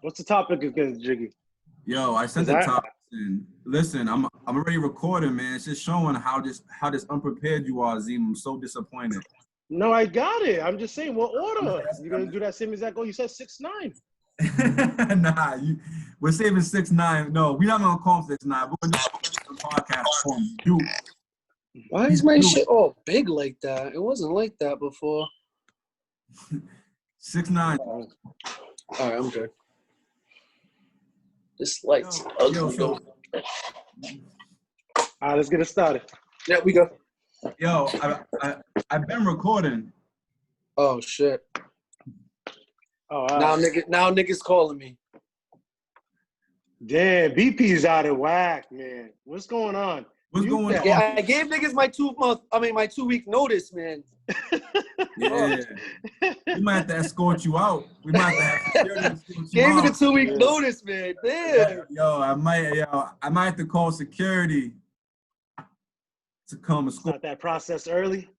What's the topic again, Jiggy? Yo, I sent the topic in. Listen, I'm already recording, man. It's just showing how this unprepared you are, Zeem. I'm so disappointed. No, I got it. I'm just saying, what order? You gonna do that same exact goal? You said 6'9". Nah, we're saving 6'9". No, we're not gonna call him 6'9. We're gonna do a podcast form. Dude. Why is my shit all big like that? It wasn't like that before. 6'9". All right, I'm good. This light's ugly. Yo, All right, let's get it started. Yeah, we go. Yo, I've been recording. Oh shit. Oh, Now niggas calling me. Damn, BP's out of whack, man. What's going on? What's going on? Yeah, I gave niggas my 2 week notice, man. Yeah. We might have to escort you out. We might have to security escort you Gave me out. the 2 week notice, man. Damn. Yo, I might have to call security to come and Start that process early.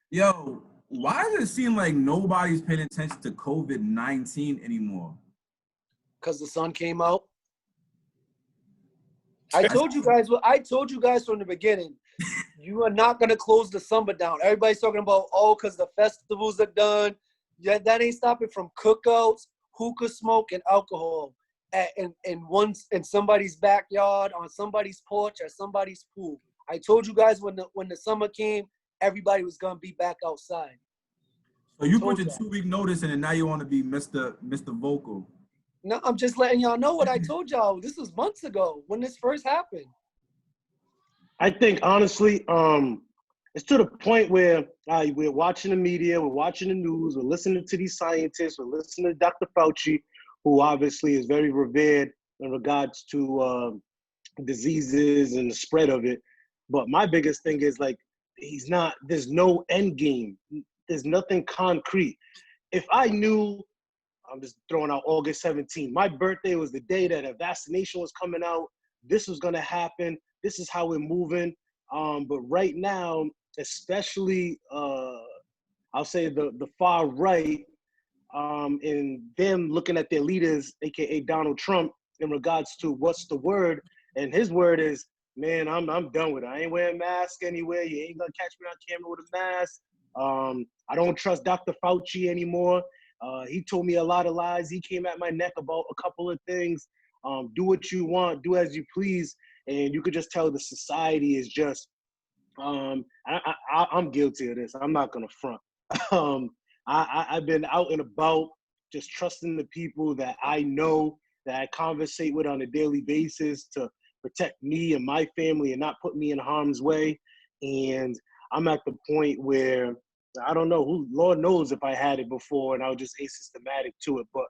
Yo, why does it seem like nobody's paying attention to COVID-19 anymore? Because the sun came out. I told you guys from the beginning, you are not gonna close the summer down. Everybody's talking about, because the festivals are done. Yeah, that ain't stopping from cookouts, hookah smoke, and alcohol in somebody's backyard, on somebody's porch, or somebody's pool. I told you guys when the summer came, everybody was gonna be back outside. So you put your 2 week notice in, and now you want to be Mr. Vocal. No, I'm just letting y'all know what I told y'all. This was months ago when this first happened. I think honestly, it's to the point where we're watching the media, we're watching the news, we're listening to these scientists, we're listening to Dr. Fauci, who obviously is very revered in regards to diseases and the spread of it. But my biggest thing is there's no end game. There's nothing concrete. If I knew, I'm just throwing out August 17th, my birthday was the day that a vaccination was coming out, this was gonna happen, this is how we're moving. But right now, especially, I'll say the far right, and them looking at their leaders, AKA Donald Trump, in regards to what's the word, and his word is, man, I'm done with it. I ain't wearing a mask anywhere. You ain't gonna catch me on camera with a mask. I don't trust Dr. Fauci anymore. He told me a lot of lies. He came at my neck about a couple of things. Do what you want, do as you please. And you could just tell the society is just, I'm guilty of this. I'm not gonna front. I've been out and about, just trusting the people that I know, that I conversate with on a daily basis to protect me and my family and not put me in harm's way. And I'm at the point where I don't know, Lord knows if I had it before and I was just asystematic to it. But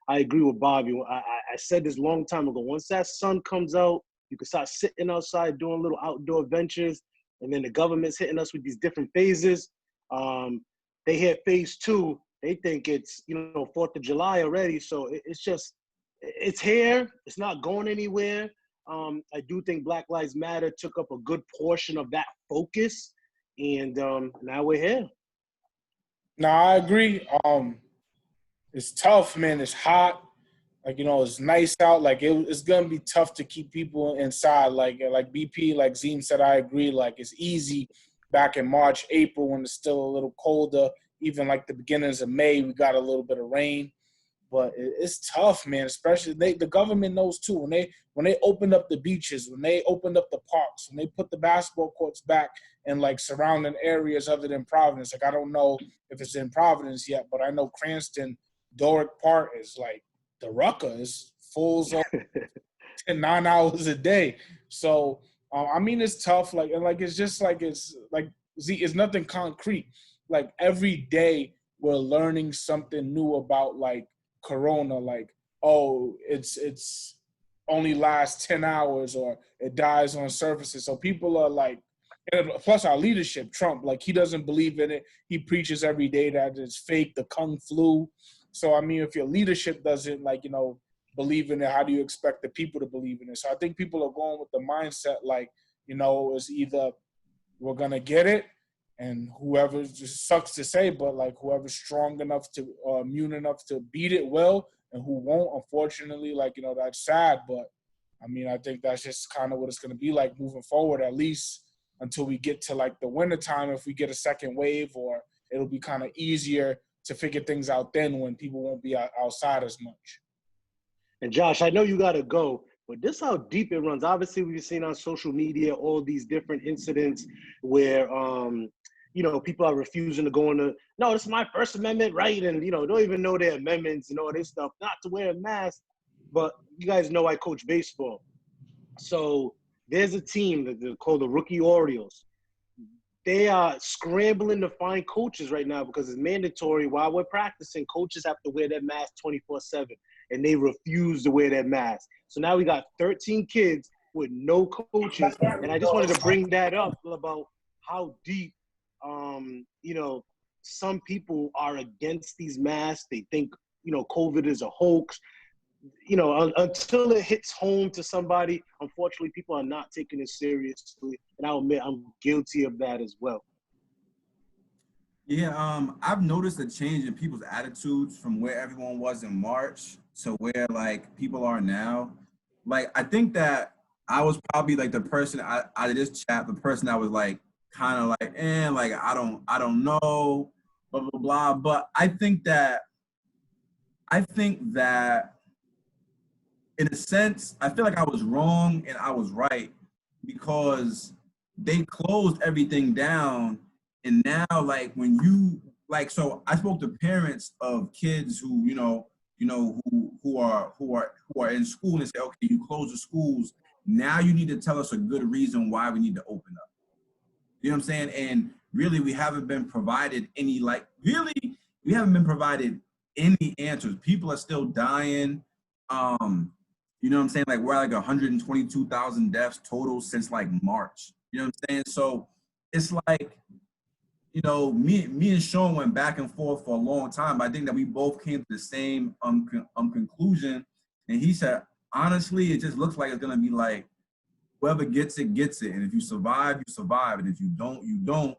I agree with Bobby. I said this a long time ago. Once that sun comes out, you can start sitting outside doing little outdoor ventures. And then the government's hitting us with these different phases. They hit phase 2. They think it's 4th of July already. So it's here. It's not going anywhere. I do think Black Lives Matter took up a good portion of that focus. And now we're here. No, I agree. It's tough, man. It's hot. It's nice out. It's gonna be tough to keep people inside. Like BP, like Zeem said, I agree. It's easy back in March, April when it's still a little colder. Even the beginnings of May, we got a little bit of rain. But it's tough, man. Especially the government knows too. When they opened up the beaches, when they opened up the parks, when they put the basketball courts back in surrounding areas other than Providence. I don't know if it's in Providence yet, but I know Cranston, Doric Park is the Rucker is full 9 hours a day. So it's tough. It's nothing concrete. Every day we're learning something new about Corona, it's only lasts 10 hours or it dies on surfaces. So people are and plus our leadership, Trump, he doesn't believe in it. He preaches every day that it's fake, the Kung flu. So, if your leadership doesn't believe in it, how do you expect the people to believe in it? So I think people are going with the mindset, it's either we're going to get it And whoever, just sucks to say, but like whoever's strong enough to, immune enough to beat it will, and who won't, unfortunately, like, you know, that's sad. But I mean, I think that's just kind of what it's going to be like moving forward, at least until we get to like the winter time, if we get a second wave, or it'll be kind of easier to figure things out then when people won't be outside as much. And Josh, I know you got to go, but this how deep it runs. Obviously, we've seen on social media all these different incidents where, you know, people are refusing to go on no, this is my First Amendment right, and, you know, don't even know their amendments and all this stuff, not to wear a mask. But you guys know I coach baseball. So there's a team that they're called the Rookie Orioles. They are scrambling to find coaches right now because it's mandatory. While we're practicing, coaches have to wear their mask 24/7, and they refuse to wear their mask. So now we got 13 kids with no coaches, and I just wanted to bring that up about how deep, you know, some people are against these masks. They think, you know, COVID is a hoax. You know, until it hits home to somebody, unfortunately, people are not taking it seriously. And I'll admit I'm guilty of that as well. Yeah, I've noticed a change in people's attitudes from where everyone was in March to where like people are now. Like, I think that I was probably like the person out of this chat, the person that was like kind of like, like I don't know, blah blah blah. But I think that in a sense, I feel like I was wrong and I was right, because they closed everything down. And now, like, when you, like, so I spoke to parents of kids who, who are in school, and say, okay, you close the schools. Now you need to tell us a good reason why we need to open up. You know what I'm saying? And really, we haven't been provided any, we haven't been provided any answers. People are still dying. You know what I'm saying? Like, we're like 122,000 deaths total since like March. You know what I'm saying? So it's like, you know, me and Sean went back and forth for a long time. But I think that we both came to the same conclusion. And he said, honestly, it just looks like it's gonna be like, whoever gets it, gets it. And if you survive, you survive. And if you don't, you don't.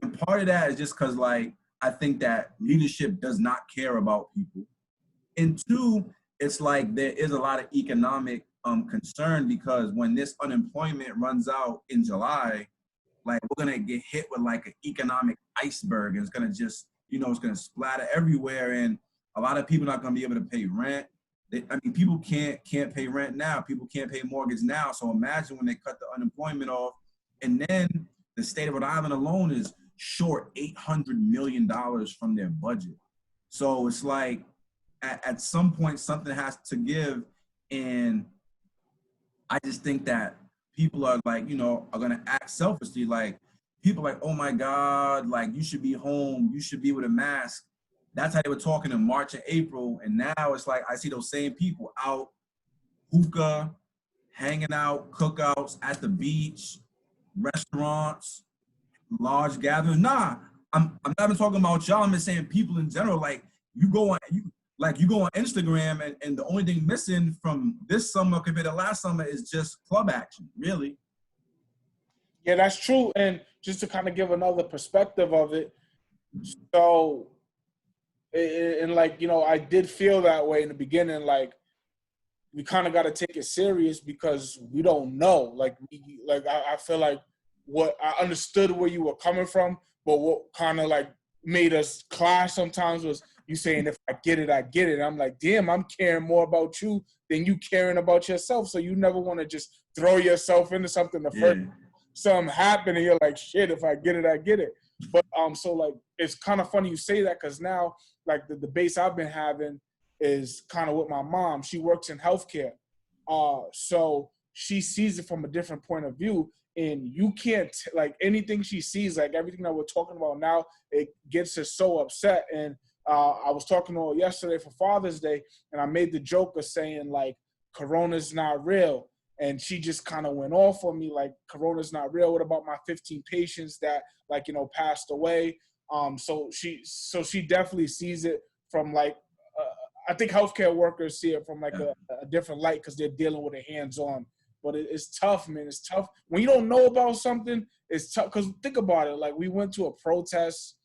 And part of that is just because, like, I think that leadership does not care about people. And two, it's like there is a lot of economic concern, because when this unemployment runs out in July, like, we're gonna get hit with like an economic iceberg, and it's gonna just, it's gonna splatter everywhere, and a lot of people are not gonna be able to pay rent. People can't pay rent now. People can't pay mortgage now. So imagine when they cut the unemployment off, and then the state of Rhode Island alone is short $800 million from their budget. So it's like, at some point, something has to give. And I just think that people are like, are going to act selfishly. Like, people like, oh my God, like, you should be home. You should be with a mask. That's how they were talking in March and April. And now it's like, I see those same people out, hookah, hanging out, cookouts at the beach, restaurants, large gatherings. Nah, I'm not even talking about y'all. I'm just saying people in general. Like, you go on Instagram, and the only thing missing from this summer compared to last summer is just club action, really. Yeah, that's true. And just to kind of give another perspective of it, so, and like, I did feel that way in the beginning. Like, we kind of got to take it serious because we don't know. Like, I feel like what I understood where you were coming from, but what kind of like made us clash sometimes was you saying, if I get it, I get it. I'm like, damn, I'm caring more about you than you caring about yourself. So you never want to just throw yourself into something first something happen and you're like, shit, if I get it, I get it. But so like, it's kind of funny you say that, because now like the debates I've been having is kind of with my mom. She works in healthcare. So she sees it from a different point of view. And you can't, like, anything she sees, like everything that we're talking about now, it gets her so upset. And I was talking to her yesterday for Father's Day, and I made the joke of saying, like, Corona's not real. And she just kind of went off on me, like, Corona's not real. What about my 15 patients that, like, passed away? So she definitely sees it from, like, I think healthcare workers see it from, like, a different light, because they're dealing with it hands-on. But it's tough, man. It's tough. When you don't know about something, it's tough. Because think about it. Like, we went to a protest,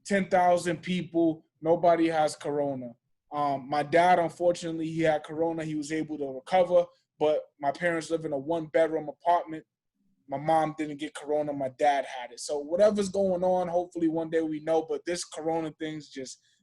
10,000 people, nobody has corona. My dad, unfortunately, he had corona. He was able to recover, but my parents live in a 1-bedroom apartment. My mom didn't get corona. My dad had it. So whatever's going on, hopefully one day we know. But this corona thing's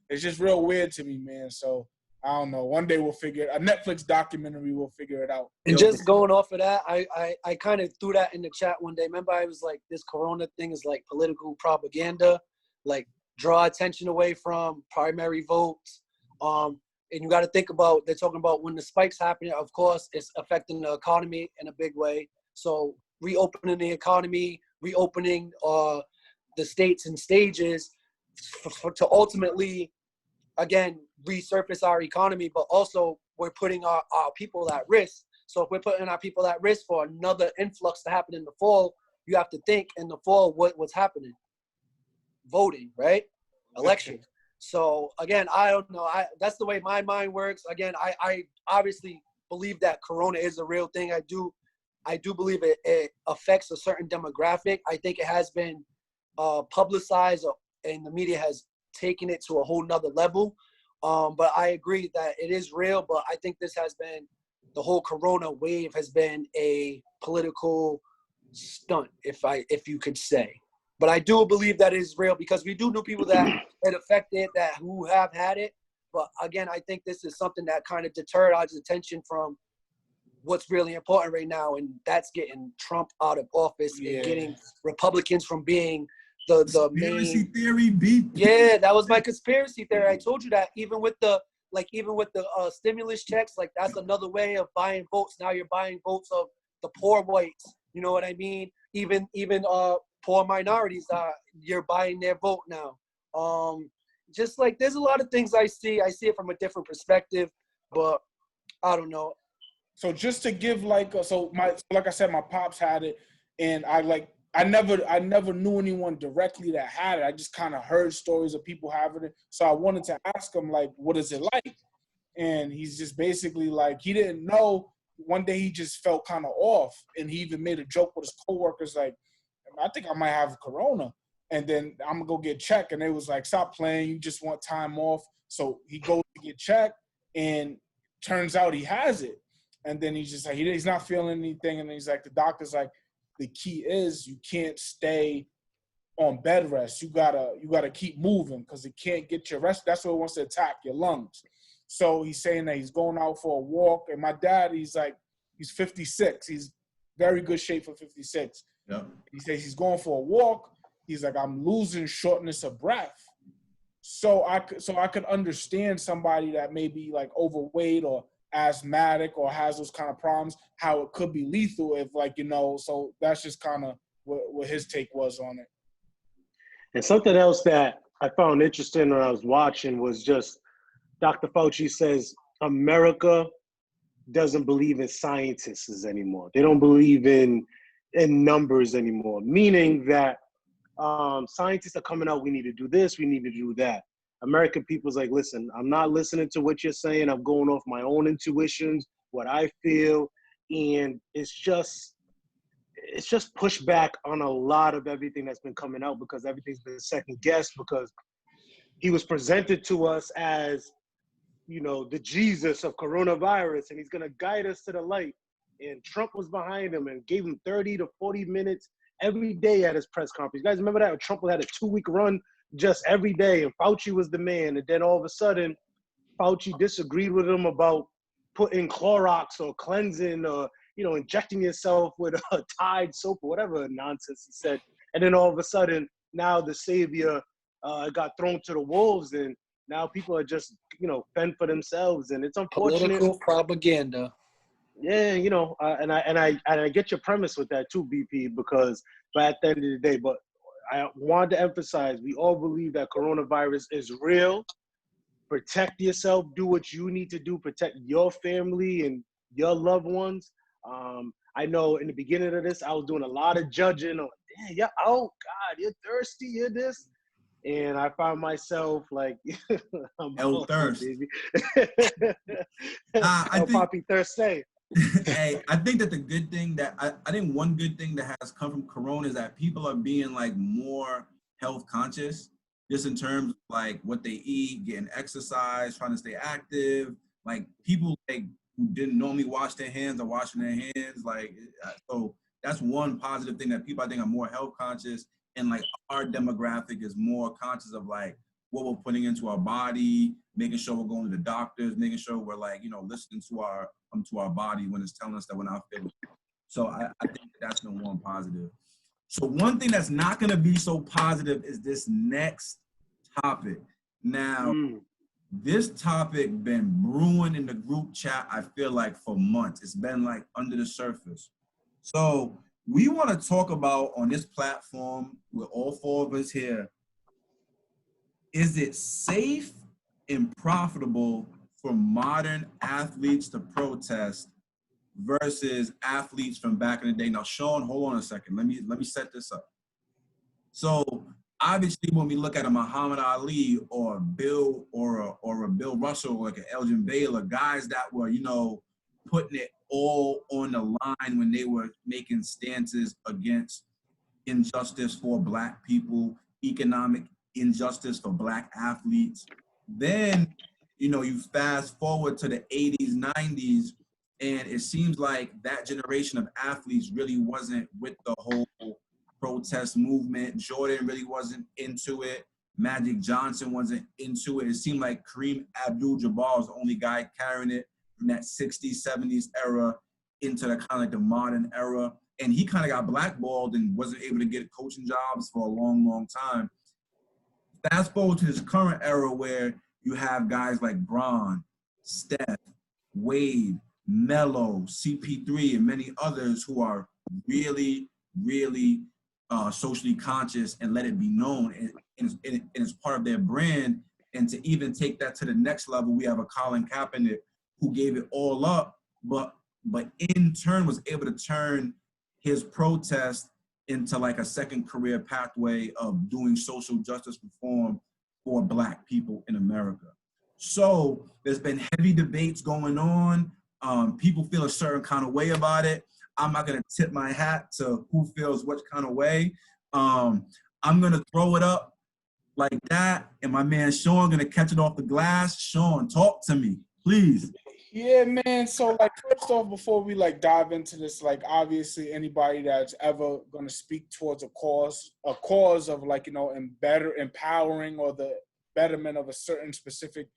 it's just real weird to me, man. So I don't know. One day we'll figure it. A Netflix documentary will figure it out. And just going off of that, I kind of threw that in the chat one day. Remember, I was like, this corona thing is like political propaganda, like draw attention away from primary votes. And you got to think about, they're talking about when the spike's happening, of course, it's affecting the economy in a big way. So reopening the economy, reopening the states in stages to ultimately, again, resurface our economy, but also we're putting our people at risk. So if we're putting our people at risk for another influx to happen in the fall, you have to think in the fall what's happening. Voting, right? Election. So again, I don't know. That's the way my mind works. Again, I obviously believe that corona is a real thing. I do believe it affects a certain demographic. I think it has been publicized, and the media has taken it to a whole nother level. But I agree that it is real. But I think this has been, the whole corona wave has been a political stunt, if you could say. But I do believe that it is real, because we do know people that it affected, that who have had it. But again, I think this is something that kind of deterred our attention from what's really important right now, and that's getting Trump out of office and getting Republicans from being the conspiracy main theory beat. Yeah, that was my conspiracy theory. I told you that even with the stimulus checks, like that's another way of buying votes. Now you're buying votes of the poor whites. You know what I mean? Even poor minorities, you're buying their vote now. Just like there's a lot of things I see it from a different perspective, but I don't know. So just to give like I said, my pops had it, and I never knew anyone directly that had it. I just kind of heard stories of people having it. So I wanted to ask him, like, what is it like? And he's just basically like, he didn't know. One day he just felt kind of off, and he even made a joke with his coworkers, like, I think I might have corona. And then I'm going to go get checked. And they was like, stop playing. You just want time off. So he goes to get checked, and turns out he has it. And then he's just like, he's not feeling anything. And then he's like, the doctor's like, the key is you can't stay on bed rest. You gotta keep moving, because it can't get your rest. That's what it wants to attack, your lungs. So he's saying that he's going out for a walk. And my dad, he's 56. He's very good shape for 56. Yep. He says he's going for a walk. He's like, I'm losing shortness of breath. So I could understand somebody that may be like overweight or asthmatic or has those kind of problems, how it could be lethal if, like, so that's just kind of what his take was on it. And something else that I found interesting when I was watching was just Dr. Fauci says America doesn't believe in scientists anymore. They don't believe in numbers anymore, meaning that scientists are coming out, we need to do this, we need to do that. American people's like, listen, I'm not listening to what you're saying. I'm going off my own intuitions, what I feel. And it's just pushback on a lot of everything that's been coming out, because everything's been second guessed, because he was presented to us as, the Jesus of coronavirus, and he's going to guide us to the light. And Trump was behind him and gave him 30 to 40 minutes every day at his press conference. You guys remember that? Trump had a 2-week run just every day, and Fauci was the man. And then all of a sudden, Fauci disagreed with him about putting Clorox or cleansing or, injecting yourself with a Tide soap or whatever nonsense he said. And then all of a sudden, now the savior got thrown to the wolves, and now people are just, fend for themselves. And it's unfortunate. Political propaganda. Yeah, and I get your premise with that too, BP, because at the end of the day, but I wanted to emphasize, we all believe that coronavirus is real. Protect yourself, do what you need to do, protect your family and your loved ones. I know in the beginning of this, I was doing a lot of judging on, damn, oh God, you're thirsty, you're this. And I found myself like, I'm El thirst. baby. I think Poppy thirsty. Hey, I think that the good thing that I think one good thing that has come from Corona is that people are being like more health conscious, just in terms of like what they eat, getting exercise, trying to stay active. Like people like who didn't normally wash their hands are washing their hands. Like so that's one positive thing that people I think are more health conscious, and like our demographic is more conscious of like what we're putting into our body, making sure we're going to the doctors, making sure we're like, listening to our body when it's telling us that we're not fit. So I think that's been one positive. So one thing that's not going to be so positive is this next topic. Now, this topic been brewing in the group chat, I feel like, for months. It's been like under the surface. So we want to talk about on this platform with all four of us here, is it safe and profitable for modern athletes to protest versus athletes from back in the day? Now, Sean, hold on a second. Let me set this up. So obviously, when we look at a Muhammad Ali or a Bill or a Bill Russell, or like an Elgin Baylor, guys that were putting it all on the line when they were making stances against injustice for Black people, economic injustice for Black athletes. Then, you fast forward to the 80s, 90s, and it seems like that generation of athletes really wasn't with the whole protest movement. Jordan really wasn't into it. Magic Johnson wasn't into it. It seemed like Kareem Abdul-Jabbar was the only guy carrying it from that 60s, 70s era into the kind of like the modern era. And he kind of got blackballed and wasn't able to get coaching jobs for a long, long time. Fast forward to this current era where you have guys like Bron, Steph, Wade, Melo, CP3, and many others who are really, really socially conscious and let it be known, and it's part of their brand. And to even take that to the next level, we have a Colin Kaepernick who gave it all up, but in turn was able to turn his protest into like a second career pathway of doing social justice reform for Black people in America. So there's been heavy debates going on. People feel a certain kind of way about it. I'm not gonna tip my hat to who feels what kind of way. I'm gonna throw it up like that, and my man Sean gonna catch it off the glass. Sean, talk to me, please. Yeah, man. So, like, first off, before we like dive into this, like, obviously, anybody that's ever going to speak towards a cause of like, and better empowering or the betterment of a certain specific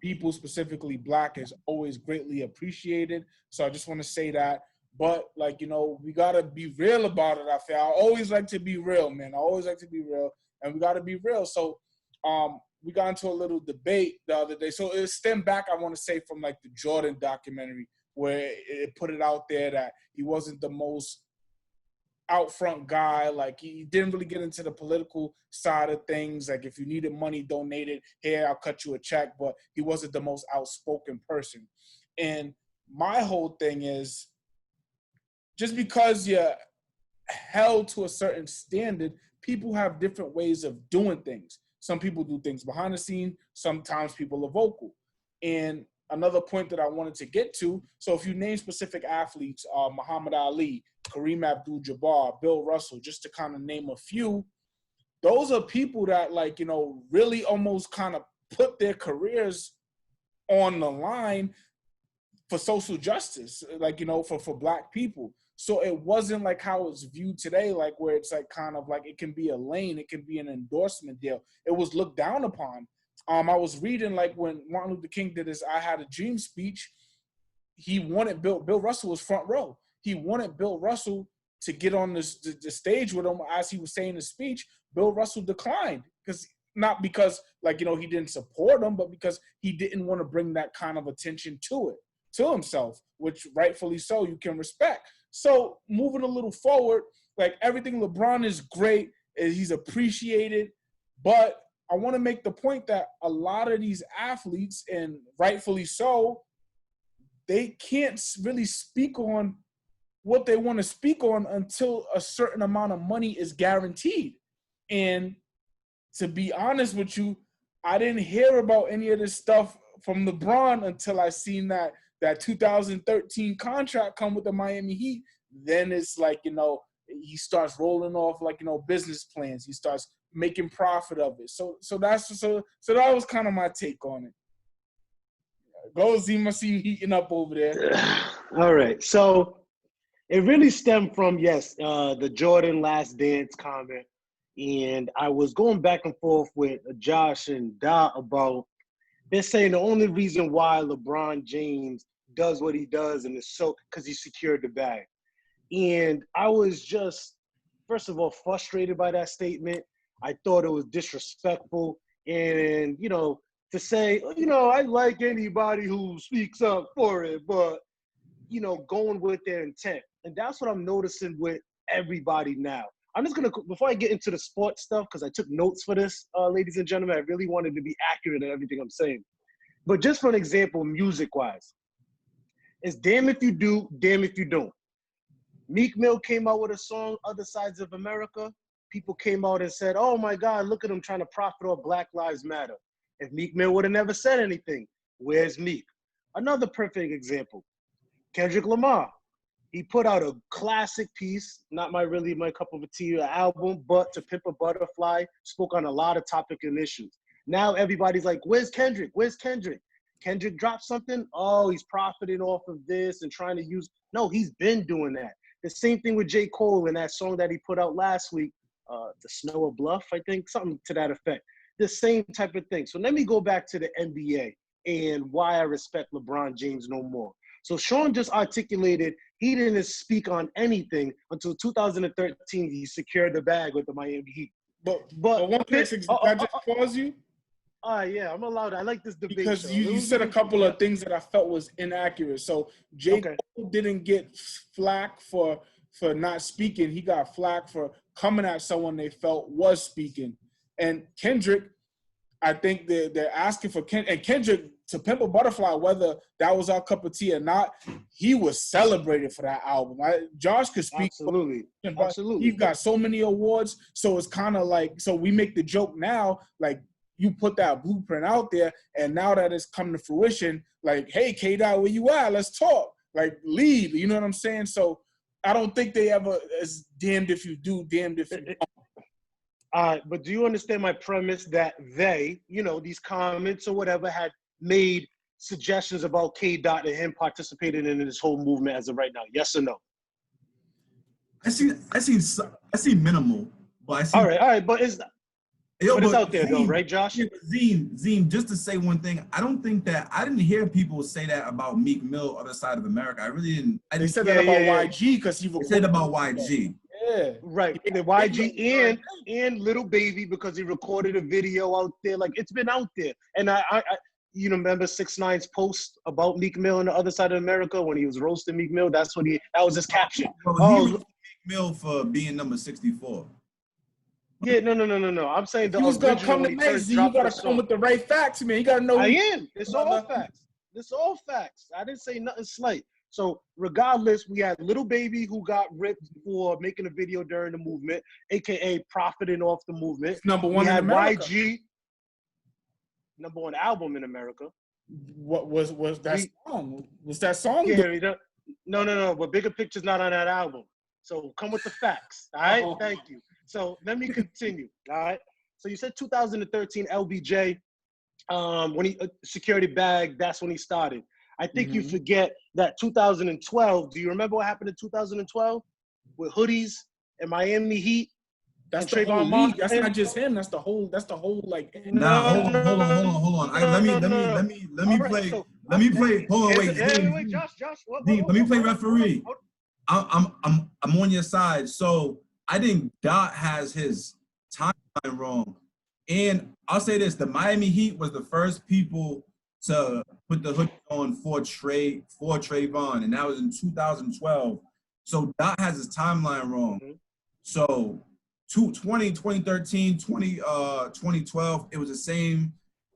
people, specifically Black, is always greatly appreciated. So I just want to say that. But like, we gotta be real about it. I feel I always like to be real, man. I always like to be real, and we gotta be real. So, we got into a little debate the other day. So it stemmed back, I want to say, from like the Jordan documentary, where it put it out there that he wasn't the most out front guy. Like, he didn't really get into the political side of things. Like, if you needed money, donate it. Here, I'll cut you a check. But he wasn't the most outspoken person. And my whole thing is, just because you're held to a certain standard, people have different ways of doing things. Some people do things behind the scene. Sometimes people are vocal. And another point that I wanted to get to, so if you name specific athletes, Muhammad Ali, Kareem Abdul-Jabbar, Bill Russell, just to kind of name a few, those are people that, like, really almost kind of put their careers on the line for social justice, like, for Black people. So it wasn't like how it's viewed today, like where it's like kind of like it can be a lane, it can be an endorsement deal. It was looked down upon. I was reading like when Martin Luther King did his "I Had a Dream" speech, he wanted Bill Russell was front row. He wanted Bill Russell to get on the stage with him as he was saying his speech. Bill Russell declined not because like, he didn't support him, but because he didn't want to bring that kind of attention to himself, which rightfully so, you can respect. So moving a little forward, like everything LeBron is great, he's appreciated, but I want to make the point that a lot of these athletes, and rightfully so, they can't really speak on what they want to speak on until a certain amount of money is guaranteed. And to be honest with you, I didn't hear about any of this stuff from LeBron until I seen that that 2013 contract come with the Miami Heat, then it's like, you know, he starts rolling off like, you know, business plans. He starts making profit of it. So that was kind of my take on it. Go, Zeem. I see you heating up over there. All right. So it really stemmed from, the Jordan Last Dance comment. And I was going back and forth with Josh and Da about, they're saying the only reason why LeBron James does what he does and is so because he secured the bag. And I was just, first of all, frustrated by that statement. I thought it was disrespectful. And, you know, to say, you know, I like anybody who speaks up for it, but, you know, going with their intent. And that's what I'm noticing with everybody now. I'm just going to, before I get into the sports stuff, because I took notes for this, ladies and gentlemen, I really wanted to be accurate in everything I'm saying. But just for an example, music-wise, it's damn if you do, damn if you don't. Meek Mill came out with a song, Other Sides of America. People came out and said, oh my God, look at him trying to profit off Black Lives Matter. If Meek Mill would have never said anything, where's Meek? Another perfect example, Kendrick Lamar. He put out a classic piece, not my cup of tea album, but To Pimp a Butterfly, spoke on a lot of topics and issues. Now everybody's like, where's Kendrick? Where's Kendrick? Kendrick dropped something? Oh, he's profiting off of this and trying to use, no, he's been doing that. The same thing with J. Cole and that song that he put out last week, The Snow of Bluff, I think, something to that effect. The same type of thing. So let me go back to the NBA and why I respect LeBron James no more. So Sean just articulated he didn't speak on anything until 2013. He secured the bag with the Miami Heat. But one place, can I just pause you? Yeah, I'm allowed. I like this debate. Because you said a couple of things that I felt was inaccurate. So J. Cole didn't get flack for not speaking. He got flack for coming at someone they felt was speaking. And Kendrick, I think they're asking for Kendrick to Pimp a Butterfly, whether that was our cup of tea or not, he was celebrated for that album. Josh could speak. Absolutely. Absolutely. He's got so many awards. So it's kind of like, so we make the joke now, like, you put that blueprint out there, and now that it's come to fruition, like, hey, K-Dot, where you at? Let's talk. Like, lead. You know what I'm saying? So I don't think they ever is damned if you do, damned if you don't. But do you understand my premise that they, you know, these comments or whatever had made suggestions about K-Dot and him participating in this whole movement as of right now? Yes or no? I see minimal, but I see. All right, but it's out there, Zeem, though, right, Josh? Yeah, Zeem, just to say one thing, I didn't hear people say that about Meek Mill, Other Side of America. I didn't. They said that about YG because he said about YG. Yeah, right. The YG and Little Baby because he recorded a video out there. Like, it's been out there. And I you know, remember 6ix9ine's post about Meek Mill on the Other Side of America when he was roasting Meek Mill? That was his caption. Well, he roasted Meek Mill for being number 64. Yeah, no. I'm saying if he was gonna come to next, you gotta come with the right facts, man. You gotta know. I am. It's all facts. It's all facts. I didn't say nothing slight. So regardless, we had Little Baby who got ripped for making a video during the movement, aka profiting off the movement. It's number one we in had America. YG, number one album in America. What was that song? Was that song? Yeah, no. But Bigger Picture's not on that album. So come with the facts. All right. Thank you. So let me continue. All right. So you said 2013 LBJ, when he security bag, that's when he started. I think you forget that 2012. Do you remember what happened in 2012 with hoodies and Miami Heat? That's the whole league. That's not just him. That's the whole like. Nah, hold on. Let me play. Hold on, wait. Wait, Josh. Let me play referee. I'm on your side. So I think Dot has his timeline wrong. And I'll say this, the Miami Heat was the first people to put the hood on for Trayvon, and that was in 2012. So Dot has his timeline wrong. So 2013, 2012, it was the same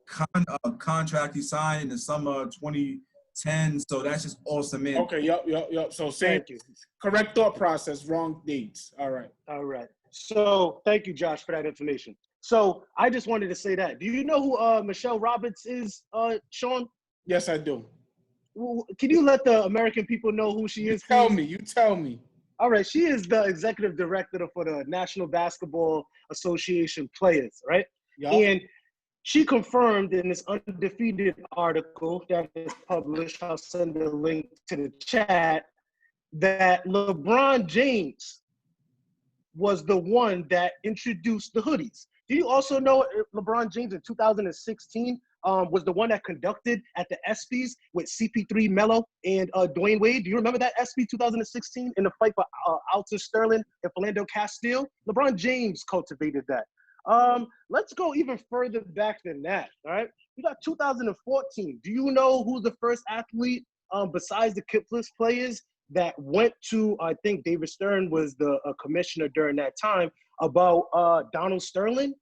contract he signed in the summer of 2010. So that's just awesome, man. Okay, yep. So thank you. Correct thought process, wrong dates. All right. So thank you, Josh, for that information. So I just wanted to say that. Do you know who Michelle Roberts is, Sean? Yes, I do. can you let the American people know who she is? You tell me. All right, she is the executive director for the National Basketball Association players, right? Yeah. And she confirmed in this Undefeated article that is published, I'll send a link to the chat, that LeBron James was the one that introduced the hoodies. Do you also know LeBron James in 2016 was the one that conducted at the ESPYs with CP3, Melo, and Dwayne Wade? Do you remember that ESPY 2016 in the fight for Alton Sterling and Philando Castile? LeBron James cultivated that. Let's go even further back than that, all right? We got 2014. Do you know who the first athlete besides the Clippers players that went to, I think David Stern was the commissioner during that time, about Donald Sterling?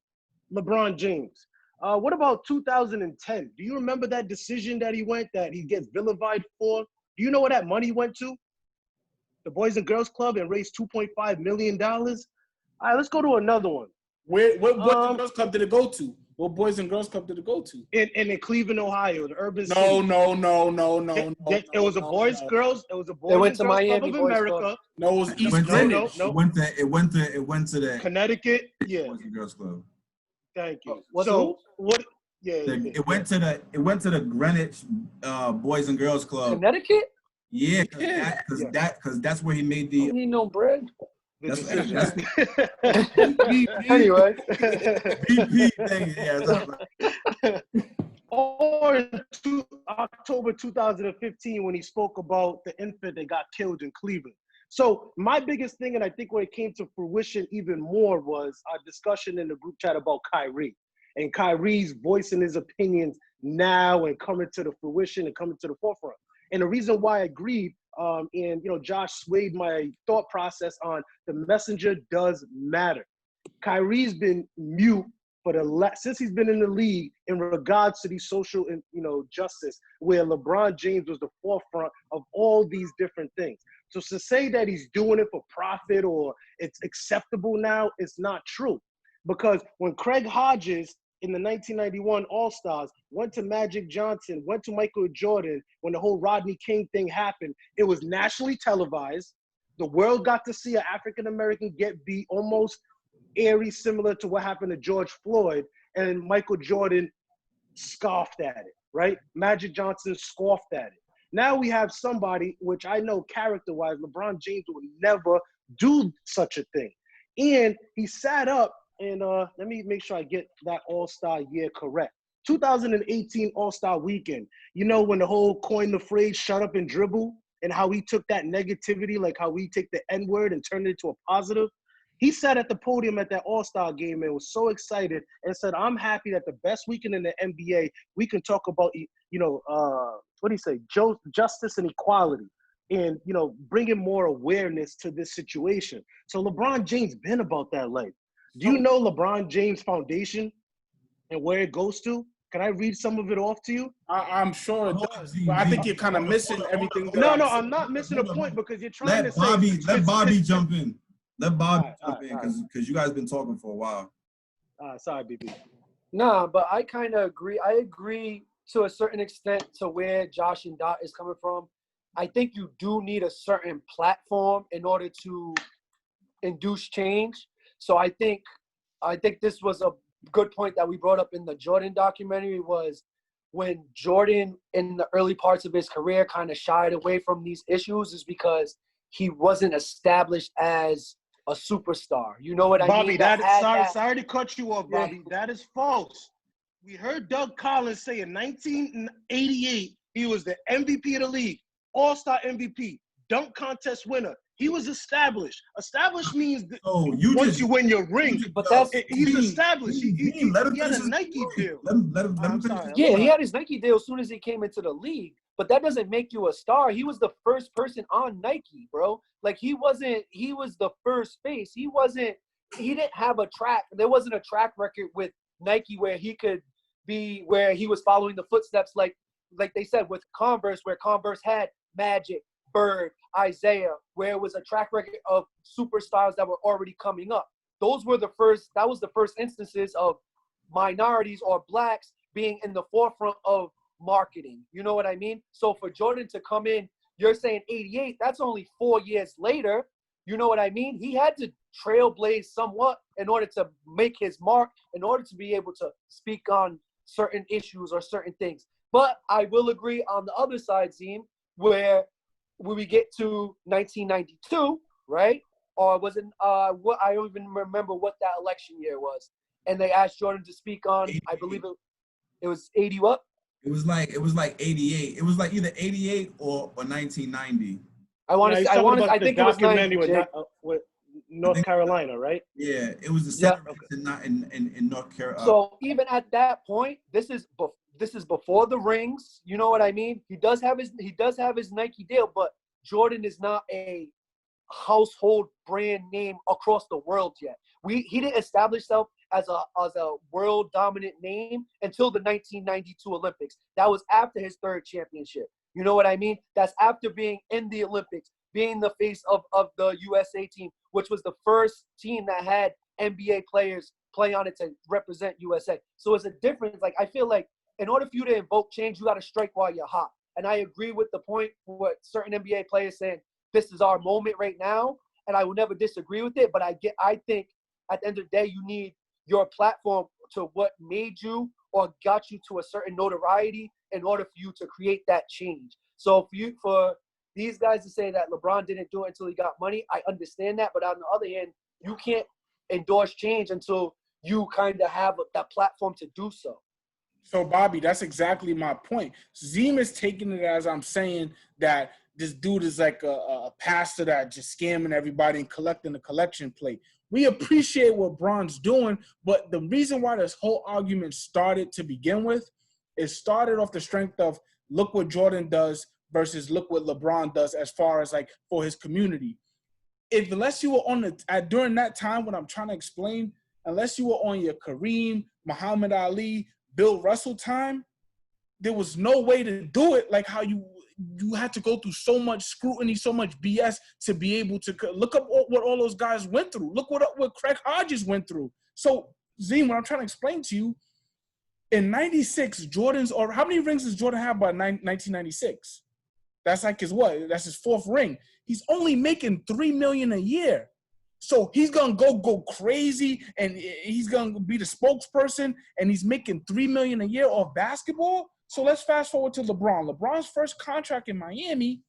LeBron James. What about 2010? Do you remember that decision that he went, that he gets vilified for? Do you know where that money went to? The Boys and Girls Club, and raised $2.5 million? All right, let's go to another one. What Boys and Girls Club did it go to? What Boys and Girls Club did it go to? In Cleveland, Ohio, the urban city. No. It was a Boys Girls. It was a Boys It went and to Girls Miami Club of Boys America. Club. No, it was East went to- Greenwich. No. It went to the Connecticut. Yeah. Boys and Girls Club. Thank you. What's So what? Yeah. It went to the Greenwich Boys and Girls Club. Connecticut? Yeah, because that's where he made I don't need no bread. The That's decision. Anyway. BP thing. Yeah, Or October 2015, when he spoke about the infant that got killed in Cleveland. So my biggest thing, and I think where it came to fruition even more, was a discussion in the group chat about Kyrie. And Kyrie's voicing his opinions now and coming to the fruition and coming to the forefront. And the reason why I agreed, and Josh swayed my thought process on the messenger does matter. Kyrie's been mute for since he's been in the league in regards to these social and justice, where LeBron James was the forefront of all these different things. So to say that he's doing it for profit or it's acceptable now, it's not true. Because when Craig Hodges in the 1991 All-Stars went to Magic Johnson, went to Michael Jordan, when the whole Rodney King thing happened, it was nationally televised. The world got to see an African-American get beat, almost eerie, similar to what happened to George Floyd, and Michael Jordan scoffed at it, right? Magic Johnson scoffed at it. Now we have somebody, which I know character-wise, LeBron James would never do such a thing. And he sat up, and let me make sure I get that All-Star year correct. 2018 All-Star Weekend. You know, when the whole coined the phrase shut up and dribble, and how he took that negativity, like how we take the N-word and turn it into a positive. He sat at the podium at that All-Star game and was so excited and said, I'm happy that the best weekend in the NBA, we can talk about, what do you say, justice and equality, and, bringing more awareness to this situation. So LeBron James been about that life. Do you know LeBron James Foundation and where it goes to? Can I read some of it off to you? I'm sure it does, but I think you're kind of missing everything. No, I'm not missing a point, because you're trying to say. Let Bobby jump in. Let Bobby jump in, because you guys been talking for a while. Sorry, BB. Nah, but I kind of agree. I agree to a certain extent to where Josh and Dot is coming from. I think you do need a certain platform in order to induce change. So I think this was a good point that we brought up in the Jordan documentary, was when Jordan in the early parts of his career kind of shied away from these issues, is because he wasn't established as a superstar. You know what I Bobby, mean? Sorry to cut you off, Bobby. Yeah. That is false. We heard Doug Collins say in 1988 he was the MVP of the league, All-Star MVP, dunk contest winner. He was established. Established means once you win your ring. But he's established. He had a Nike deal. Let him finish. Yeah, he had his Nike deal as soon as he came into the league. But that doesn't make you a star. He was the first person on Nike, bro. Like, he was the first face. He didn't have there wasn't a track record with Nike where he could be, where he was following the footsteps, like they said, with Converse, where Converse had Magic, Bird, Isaiah, where it was a track record of superstars that were already coming up. That was the first instances of minorities or blacks being in the forefront of marketing. You know what I mean? So for Jordan to come in, you're saying 88, that's only 4 years later. You know what I mean? He had to trailblaze somewhat in order to make his mark, in order to be able to speak on certain issues or certain things. But I will agree on the other side, Zeem, where when we get to 1992, right? Or was it what, I don't even remember what that election year was. And they asked Jordan to speak on, I believe it was 80 what? It was like 88. It was like either 88 or 1990. I think it was 90. With North Carolina, right? Yeah, it was the Senate in North Carolina. So even at that point, this is before the rings. You know what I mean? He does have his Nike deal, but Jordan is not a household brand name across the world yet. He didn't establish himself as a world dominant name until the 1992 Olympics. That was after his third championship. You know what I mean? That's after being in the Olympics, being the face of the USA team, which was the first team that had NBA players play on it to represent USA. So it's a difference. Like, I feel like in order for you to invoke change, you got to strike while you're hot. And I agree with the point what certain NBA players saying, this is our moment right now, and I will never disagree with it. But I think at the end of the day, you need your platform to what made you or got you to a certain notoriety in order for you to create that change. So for these guys to say that LeBron didn't do it until he got money, I understand that. But on the other hand, you can't endorse change until you kind of have that platform to do so. So, Bobby, that's exactly my point. Zeem is taking it as I'm saying that this dude is like a pastor that just scamming everybody and collecting the collection plate. We appreciate what Bron's doing, but the reason why this whole argument started to begin with, it started off the strength of look what Jordan does versus look what LeBron does as far as like for his community. Unless you were during that time when I'm trying to explain, unless you were on your Kareem, Muhammad Ali, Bill Russell time, there was no way to do it like how you had to go through so much scrutiny, so much BS to be able to look up what all those guys went through. Look what Craig Hodges went through. So, Zeem, what I'm trying to explain to you, in 96, or how many rings does Jordan have by 1996? That's like that's his fourth ring. He's only making $3 million a year. So he's going to go crazy and he's going to be the spokesperson and he's making $3 million a year off basketball. So let's fast forward to LeBron. LeBron's first contract in Miami,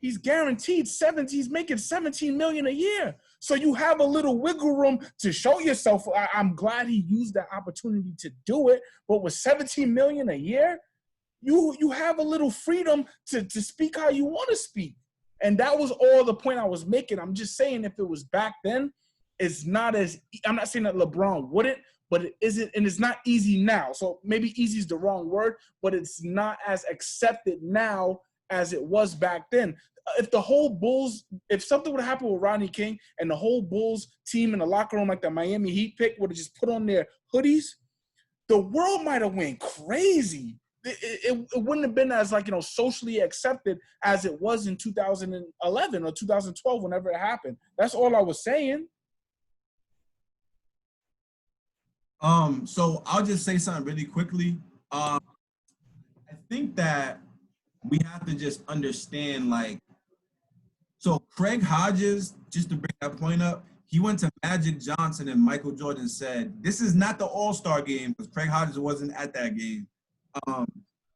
he's guaranteed he's making $17 million a year. So you have a little wiggle room to show yourself. I'm glad he used that opportunity to do it. But with $17 million a year, you have a little freedom to speak how you want to speak. And that was all the point I was making. I'm just saying if it was back then, it's not as – I'm not saying that LeBron wouldn't, but it isn't – and it's not easy now. So maybe easy is the wrong word, but it's not as accepted now as it was back then. If the whole Bulls – if something would happen with Rodney King and the whole Bulls team in the locker room like the Miami Heat pick would have just put on their hoodies, the world might have went crazy. It wouldn't have been as like, socially accepted as it was in 2011 or 2012, whenever it happened. That's all I was saying. So I'll just say something really quickly. I think that we have to just understand, so Craig Hodges, just to bring that point up, he went to Magic Johnson and Michael Jordan said, this is not the All-Star game because Craig Hodges wasn't at that game.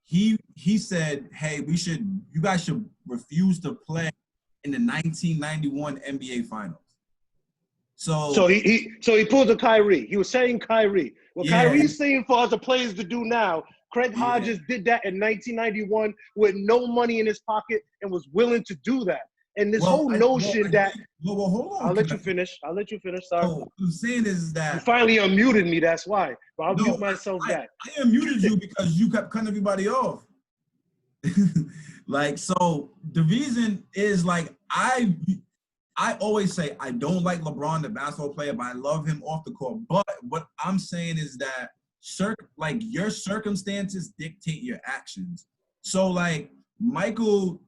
He said, hey, you guys should refuse to play in the 1991 NBA Finals. So he pulled a Kyrie. He was saying Kyrie. What Kyrie's saying for other players to do now, Craig Hodges did that in 1991 with no money in his pocket and was willing to do that. And this hold on. I'll let you finish. Sorry. So what I'm saying is that you finally unmuted me. That's why. But I'll mute myself back. I unmuted you because you kept cutting everybody off. So the reason is I always say I don't like LeBron, the basketball player, but I love him off the court. But what I'm saying is that your circumstances dictate your actions. So Michael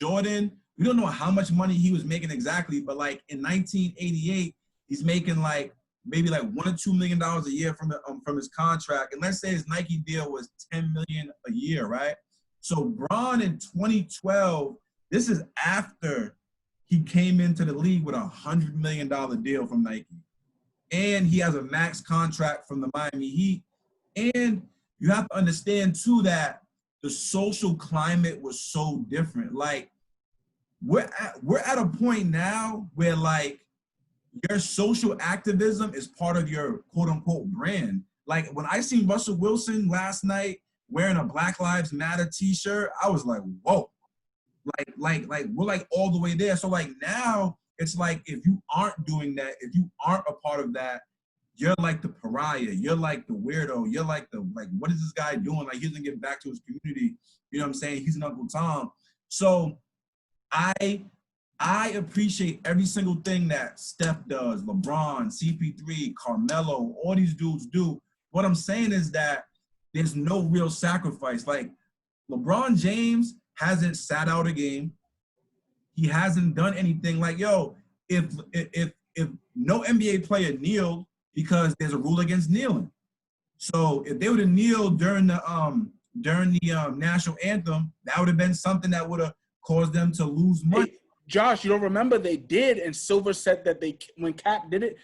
Jordan, we don't know how much money he was making exactly, but in 1988, he's making maybe like $1 or $2 million a year from his contract. And let's say his Nike deal was $10 million a year, right? So Bron in 2012, this is after he came into the league with a $100 million deal from Nike. And he has a max contract from the Miami Heat. And you have to understand too that the social climate was so different. Like we're at a point now where like your social activism is part of your quote unquote brand. Like when I seen Russell Wilson last night wearing a Black Lives Matter t-shirt, I was like, whoa, like we're like all the way there. So like now it's like, if you aren't doing that, if you aren't a part of that, you're like the pariah. You're like the weirdo. You're like what is this guy doing? Like he doesn't get back to his community. You know what I'm saying? He's an Uncle Tom. So I appreciate every single thing that Steph does, LeBron, CP3, Carmelo, all these dudes do. What I'm saying is that there's no real sacrifice. Like LeBron James hasn't sat out a game. He hasn't done anything. Like, yo, if no NBA player kneeled, because there's a rule against kneeling. So if they would have kneeled during the national anthem, that would have been something that would have caused them to lose money. Hey, Josh, you don't remember they did, and Silver said that when Cap did it,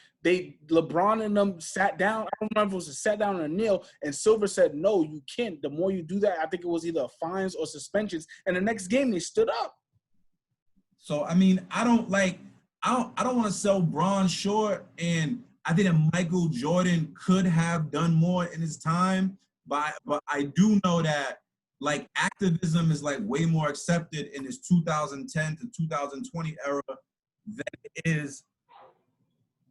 LeBron and them sat down. I don't remember if it was a sat down or a kneel, and Silver said, no, you can't. The more you do that, I think it was either fines or suspensions. And the next game they stood up. So I mean, I don't want to sell Bron short, and I think that Michael Jordan could have done more in his time, but I do know that like activism is like way more accepted in this 2010 to 2020 era than it is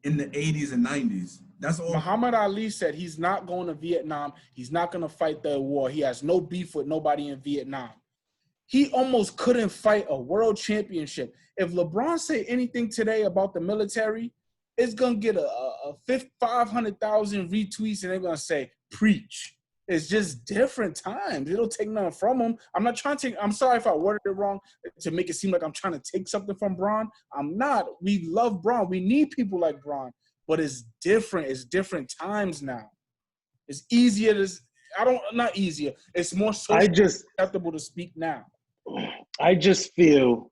in the 80s and 90s. That's all. Muhammad Ali said he's not going to Vietnam. He's not going to fight the war. He has no beef with nobody in Vietnam. He almost couldn't fight a world championship. If LeBron say anything today about the military, it's going to get a 500,000 retweets, and they're going to say, preach. It's just different times. It'll take nothing from him. I'm not trying to take – I'm sorry if I worded it wrong to make it seem like I'm trying to take something from Bron. I'm not. We love Bron. We need people like Bron. But it's different. It's different times now. It's easier to – not easier. It's more socially acceptable to speak now. I just feel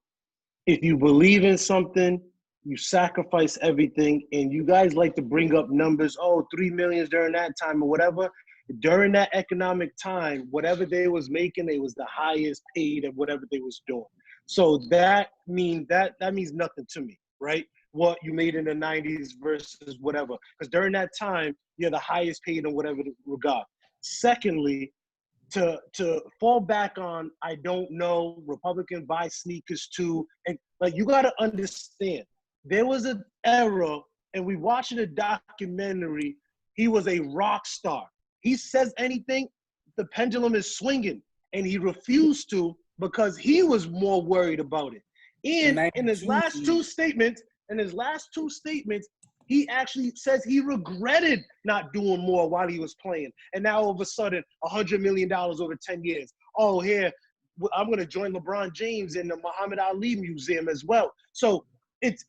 if you believe in something, you sacrifice everything, and you guys like to bring up numbers, 3 million during that time or whatever. During that economic time, whatever they was making, they was the highest paid of whatever they was doing. So that means nothing to me, right? What you made in the 90s versus whatever. Because during that time, you're the highest paid in whatever regard. Secondly, to fall back on, I don't know, Republicans buy sneakers too. And like, you got to understand, there was an era, and we watching a documentary, he was a rock star. He says anything, the pendulum is swinging, and he refused to because he was more worried about it. And in his last two statements, he actually says he regretted not doing more while he was playing. And now all of a sudden, $100 million over 10 years. Oh, here, I'm going to join LeBron James in the Muhammad Ali Museum as well. So it's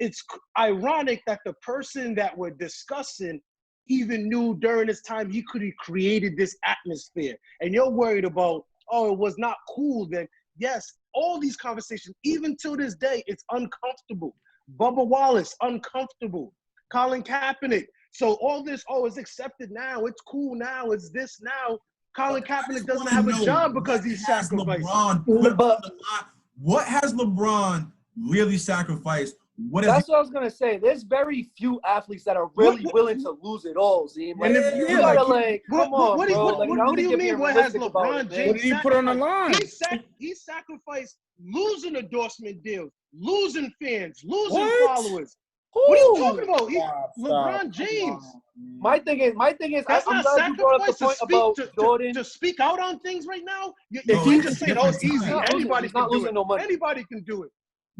ironic that the person that we're discussing even knew during this time he could have created this atmosphere. And you're worried about, it was not cool then. Yes, all these conversations, even till this day, it's uncomfortable. Bubba Wallace, uncomfortable. Colin Kaepernick. So all this, it's accepted now. It's cool now. It's this now. Colin Kaepernick doesn't have a job because he's sacrificed. What has LeBron really sacrificed? That's what I was gonna say. There's very few athletes that are really willing to lose it all, Zeem. Like, you gotta come on, bro. What do you mean? What has LeBron James? What did he put on the line? He sacrificed losing endorsement deals, losing fans, losing followers. What are you talking about? LeBron James. My thing is, that's I'm not glad you brought up the point about Jordan. To speak out on things right now. If you just say, it's easy, anybody can do it. Anybody can do it.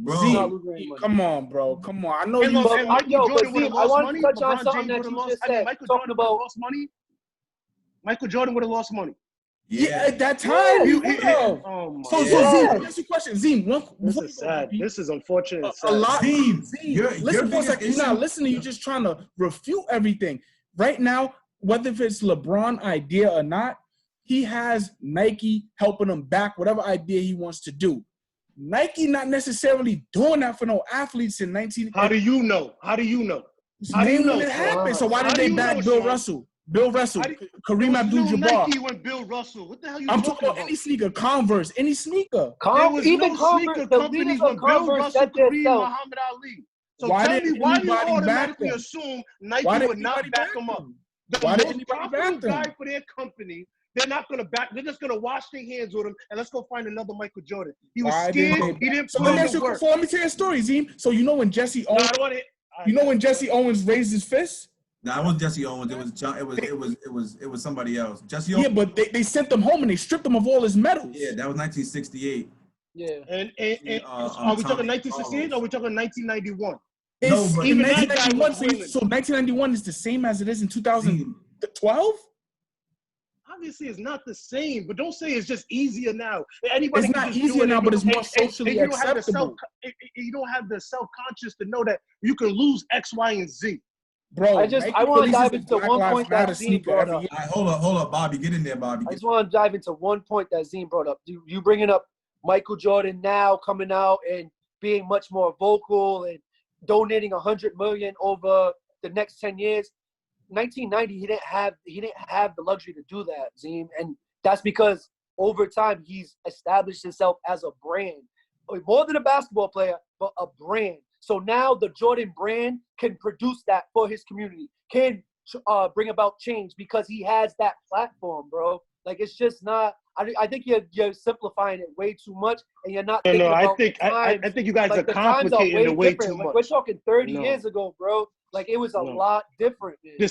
Bro, come on, bro. Come on. I know you. Michael Jordan would have lost want money. To touch on something that you just said. Michael Jordan would have lost money. Michael Jordan would have lost money. Yeah, at that time, he would have. Oh my So God. Zeem, ask you a question. Zeem, This is sad. This is unfortunate. And sad. a lot. Zeem, Listen for a second. You're not listening. You're just trying to refute everything. Right now, whether if it's LeBron idea or not, he has Nike helping him back whatever idea he wants to do. Nike not necessarily doing that for no athletes in 19. How do you know? How do you know? How do Name you know? when it happened. So why How did do they you back know, Bill Sean? Russell? Bill Russell, Kareem There was no Abdul-Jabbar. Nike when Bill Russell. What the hell you I'm talking talking about any sneaker, Converse, any sneaker. There was Even no Converse, sneaker the companies leaders when of Bill Converse Russell, said their Kareem, self. Muhammad Ali. So Why tell did me why you anybody back automatically them? assume Nike Why did would not anybody back them up. them? The Why did most anybody profitable back them? guy for their company, they're not gonna back. They're just gonna wash their hands with him and let's go find another Michael Jordan. He was Why scared. did they- He didn't So put let me in ask the you. work. So let me tell you a story, Zeem. So you know when Jesse No, I Owens, don't want it. you know when Jesse Owens raised his fist? Nah, it wasn't Jesse Owens. It was John. It was somebody else. Jesse Owens. Yeah, but they sent him home and they stripped him of all his medals. Yeah, that was 1968. Yeah. And are we Tommy talking 1968 or are we talking 1991? It's No, but in even that guy 1991. was winning. So 1991 is the same as it is in 2012. Obviously, it's not the same, but don't say it's just easier now. Anybody It's can not just do easier it now, and but you- it's more and socially you don't have the acceptable. you don't have the self-conscious to know that you can lose X, Y, and Z. Bro, I Nike want to releases dive a into Black one Lives point that Matter Zeem sneaker brought every up. year. All right, hold up, Bobby. Get in there, Bobby. I just want to dive into one point that Zeem brought up. You bringing up Michael Jordan now coming out and being much more vocal and donating $100 million over the next 10 years. 1990, he didn't have the luxury to do that, Zeem, and that's because over time he's established himself as a brand, more than a basketball player, but a brand. So now the Jordan brand can produce that for his community, can bring about change because he has that platform, bro. Like it's just not. I think you're simplifying it way too much, and you're not thinking No, about I think you guys like are the times are complicating it way too different. Like much. we're talking 30 No. years ago, bro. Like it was a No. lot different. Man. The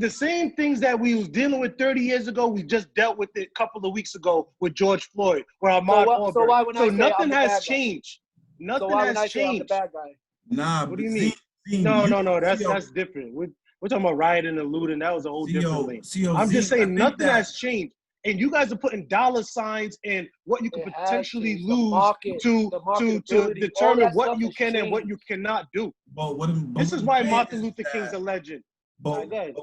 same things that we was dealing with 30 years ago, we just dealt with it a couple of weeks ago with George Floyd or Ahmaud Arbery. So why when I say I'm nothing the has bad guy? changed. Nothing So why when has I say I'm the changed. bad guy? Nah, What do you mean? Zeem, No, that's different. We're talking about rioting and looting. That was a whole different lane. I'm just saying nothing has changed. And you guys are putting dollar signs and what you could It has potentially changed. The lose market, to the marketability, all determine that what stuff you has can and what changed. you cannot do. But This is why Martin Luther King's a legend. But, go ahead.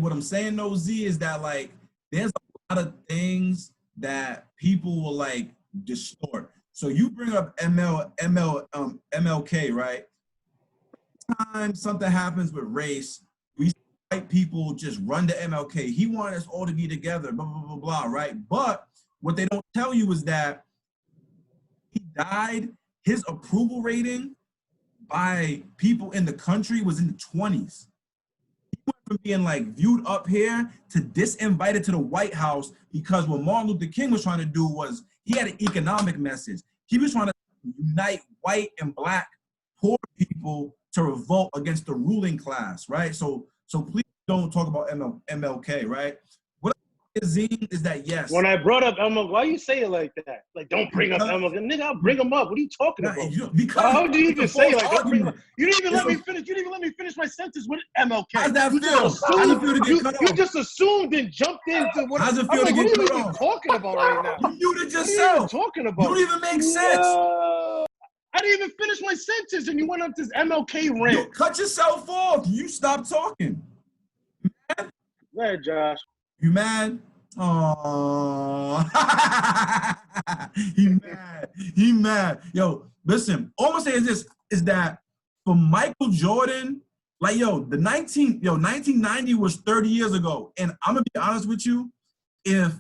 what I'm saying though, Z, is that like there's a lot of things that people will like distort. So you bring up MLK, right? Time something happens with race, we see white people just run to MLK. He wanted us all to be together, blah, blah, blah, blah, right? But what they don't tell you is that he died, his approval rating by people in the country was in the 20s. He went from being like viewed up here to disinvited to the White House because what Martin Luther King was trying to do was he had an economic message. He was trying to unite white and black poor people to revolt against the ruling class, right? So please don't talk about MLK, right? What is Zeem is that yes. When I brought up MLK, why you say it like that? Like, don't bring up MLK. Nigga, I'll bring him up. What are you talking about? How do you even say like, don't bring him up? You didn't even let me finish. You didn't even let me finish my sentence with MLK. How does that you feel? How does it feel to get cut You off? just assumed and jumped into what. How does it I'm feel like, to what get are you cut even off? talking about right now? You muted What are you even yourself. talking You about? don't even make sense. I didn't even finish my sentence, and you went up this MLK rant. You cut yourself off. You stop talking. Go ahead, Josh. You mad? Oh, he mad. He mad. Yo, listen. All I'm saying is this: is that for Michael Jordan, like the 1990 was 30 years ago, and I'm gonna be honest with you. If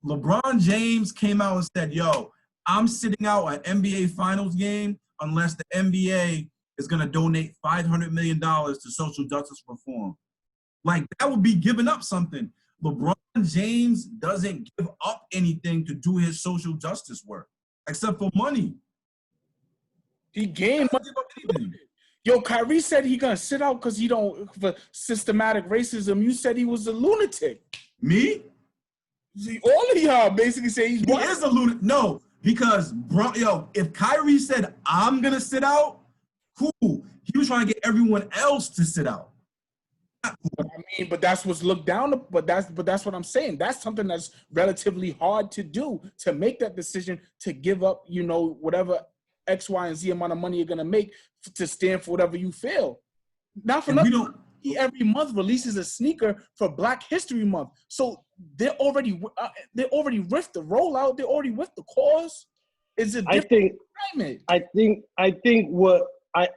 LeBron James came out and said, "Yo, I'm sitting out an NBA Finals game unless the NBA is gonna donate $500 million to social justice reform," like that would be giving up something. LeBron James doesn't give up anything to do his social justice work, except for money. He gained money. Yo, Kyrie said he gonna sit out because he don't for systematic racism. You said he was a lunatic. Me? See, all of y'all basically say he is a lunatic. No, because if Kyrie said I'm gonna sit out, cool. He was trying to get everyone else to sit out. But I mean, but that's what's looked down. But that's what I'm saying. That's something that's relatively hard to do, to make that decision to give up, whatever X, Y, and Z amount of money you're gonna make to stand for whatever you feel. Not for nothing. He every month releases a sneaker for Black History Month, so they're already with the rollout. They're already with the cause. It's a different climate. I think what I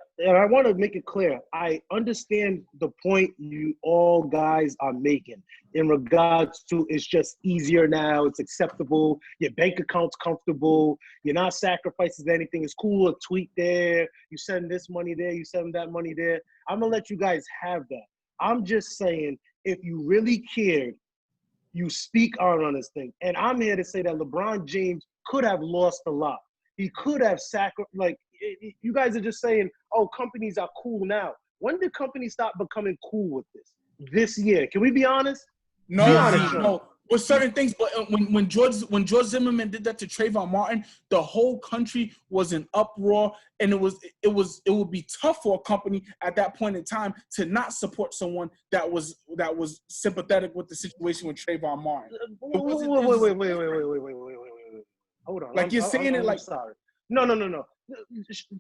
want to make it clear. I understand the point you all guys are making in regards to it's just easier now. It's acceptable. Your bank account's comfortable. You're not sacrificing anything. It's cool. A tweet there. You send this money there. You send that money there. I'm gonna let you guys have that. I'm just saying, if you really cared, you speak out on this thing. And I'm here to say that LeBron James could have lost a lot. He could have sacrificed. You guys are just saying, oh, companies are cool now. When did companies stop becoming cool with this? This year. Can we be honest? No. With certain things, but when George Zimmerman did that to Trayvon Martin, the whole country was in uproar, and it would be tough for a company at that point in time to not support someone that was sympathetic with the situation with Trayvon Martin. Wait. Hold on. Like you're saying it like. Sorry. No.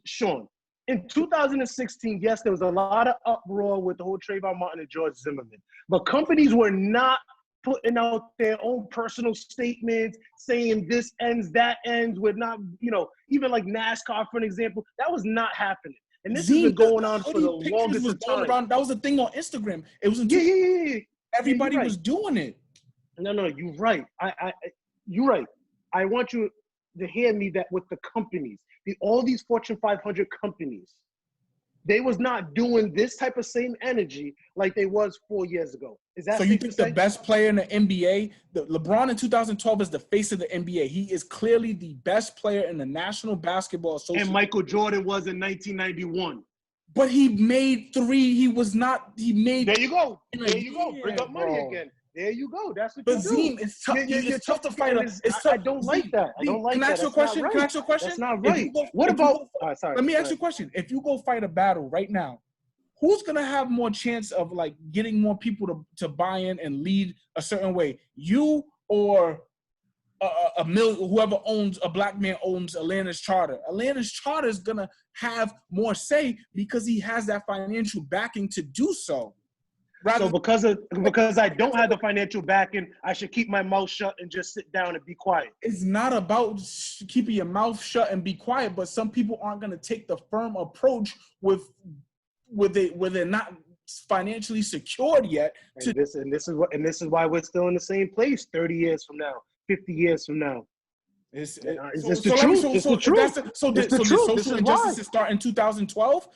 Sean, in 2016, yes, there was a lot of uproar with the whole Trayvon Martin and George Zimmerman, but companies were not putting out their own personal statements saying this ends, that ends. We're not, even like NASCAR, for an example, that was not happening. And this has been going on for the longest time. That was the thing on Instagram. It was everybody was doing it. No, you're right. You're right. I want you to hear me that with the companies, all these Fortune 500 companies, they was not doing this type of same energy like they was 4 years ago. Is that so? You think the best player in the NBA, LeBron in 2012 is the face of the NBA. He is clearly the best player in the National Basketball Association. And Michael Jordan was in 1991. But he made three. He was not. He made. There you go. Bring up money again. There you go. That's what you do. Zeem, it's tough. It's tough to fight. I don't like that. I don't like that. Can I ask you a question? Can I ask you a question? That's not right. What about? Sorry. Let me ask you a question. If you go fight a battle right now, who's gonna have more chance of like getting more people to buy in and lead a certain way? You or whoever owns a black man owns Atlanta's charter. Atlanta's charter is gonna have more say because he has that financial backing to do so. So because I don't have the financial backing, I should keep my mouth shut and just sit down and be quiet. It's not about keeping your mouth shut and be quiet, but some people aren't going to take the firm approach where they're not financially secured yet. And this is why we're still in the same place 30 years from now, 50 years from now. It's the truth. So did social injustices start in 2012?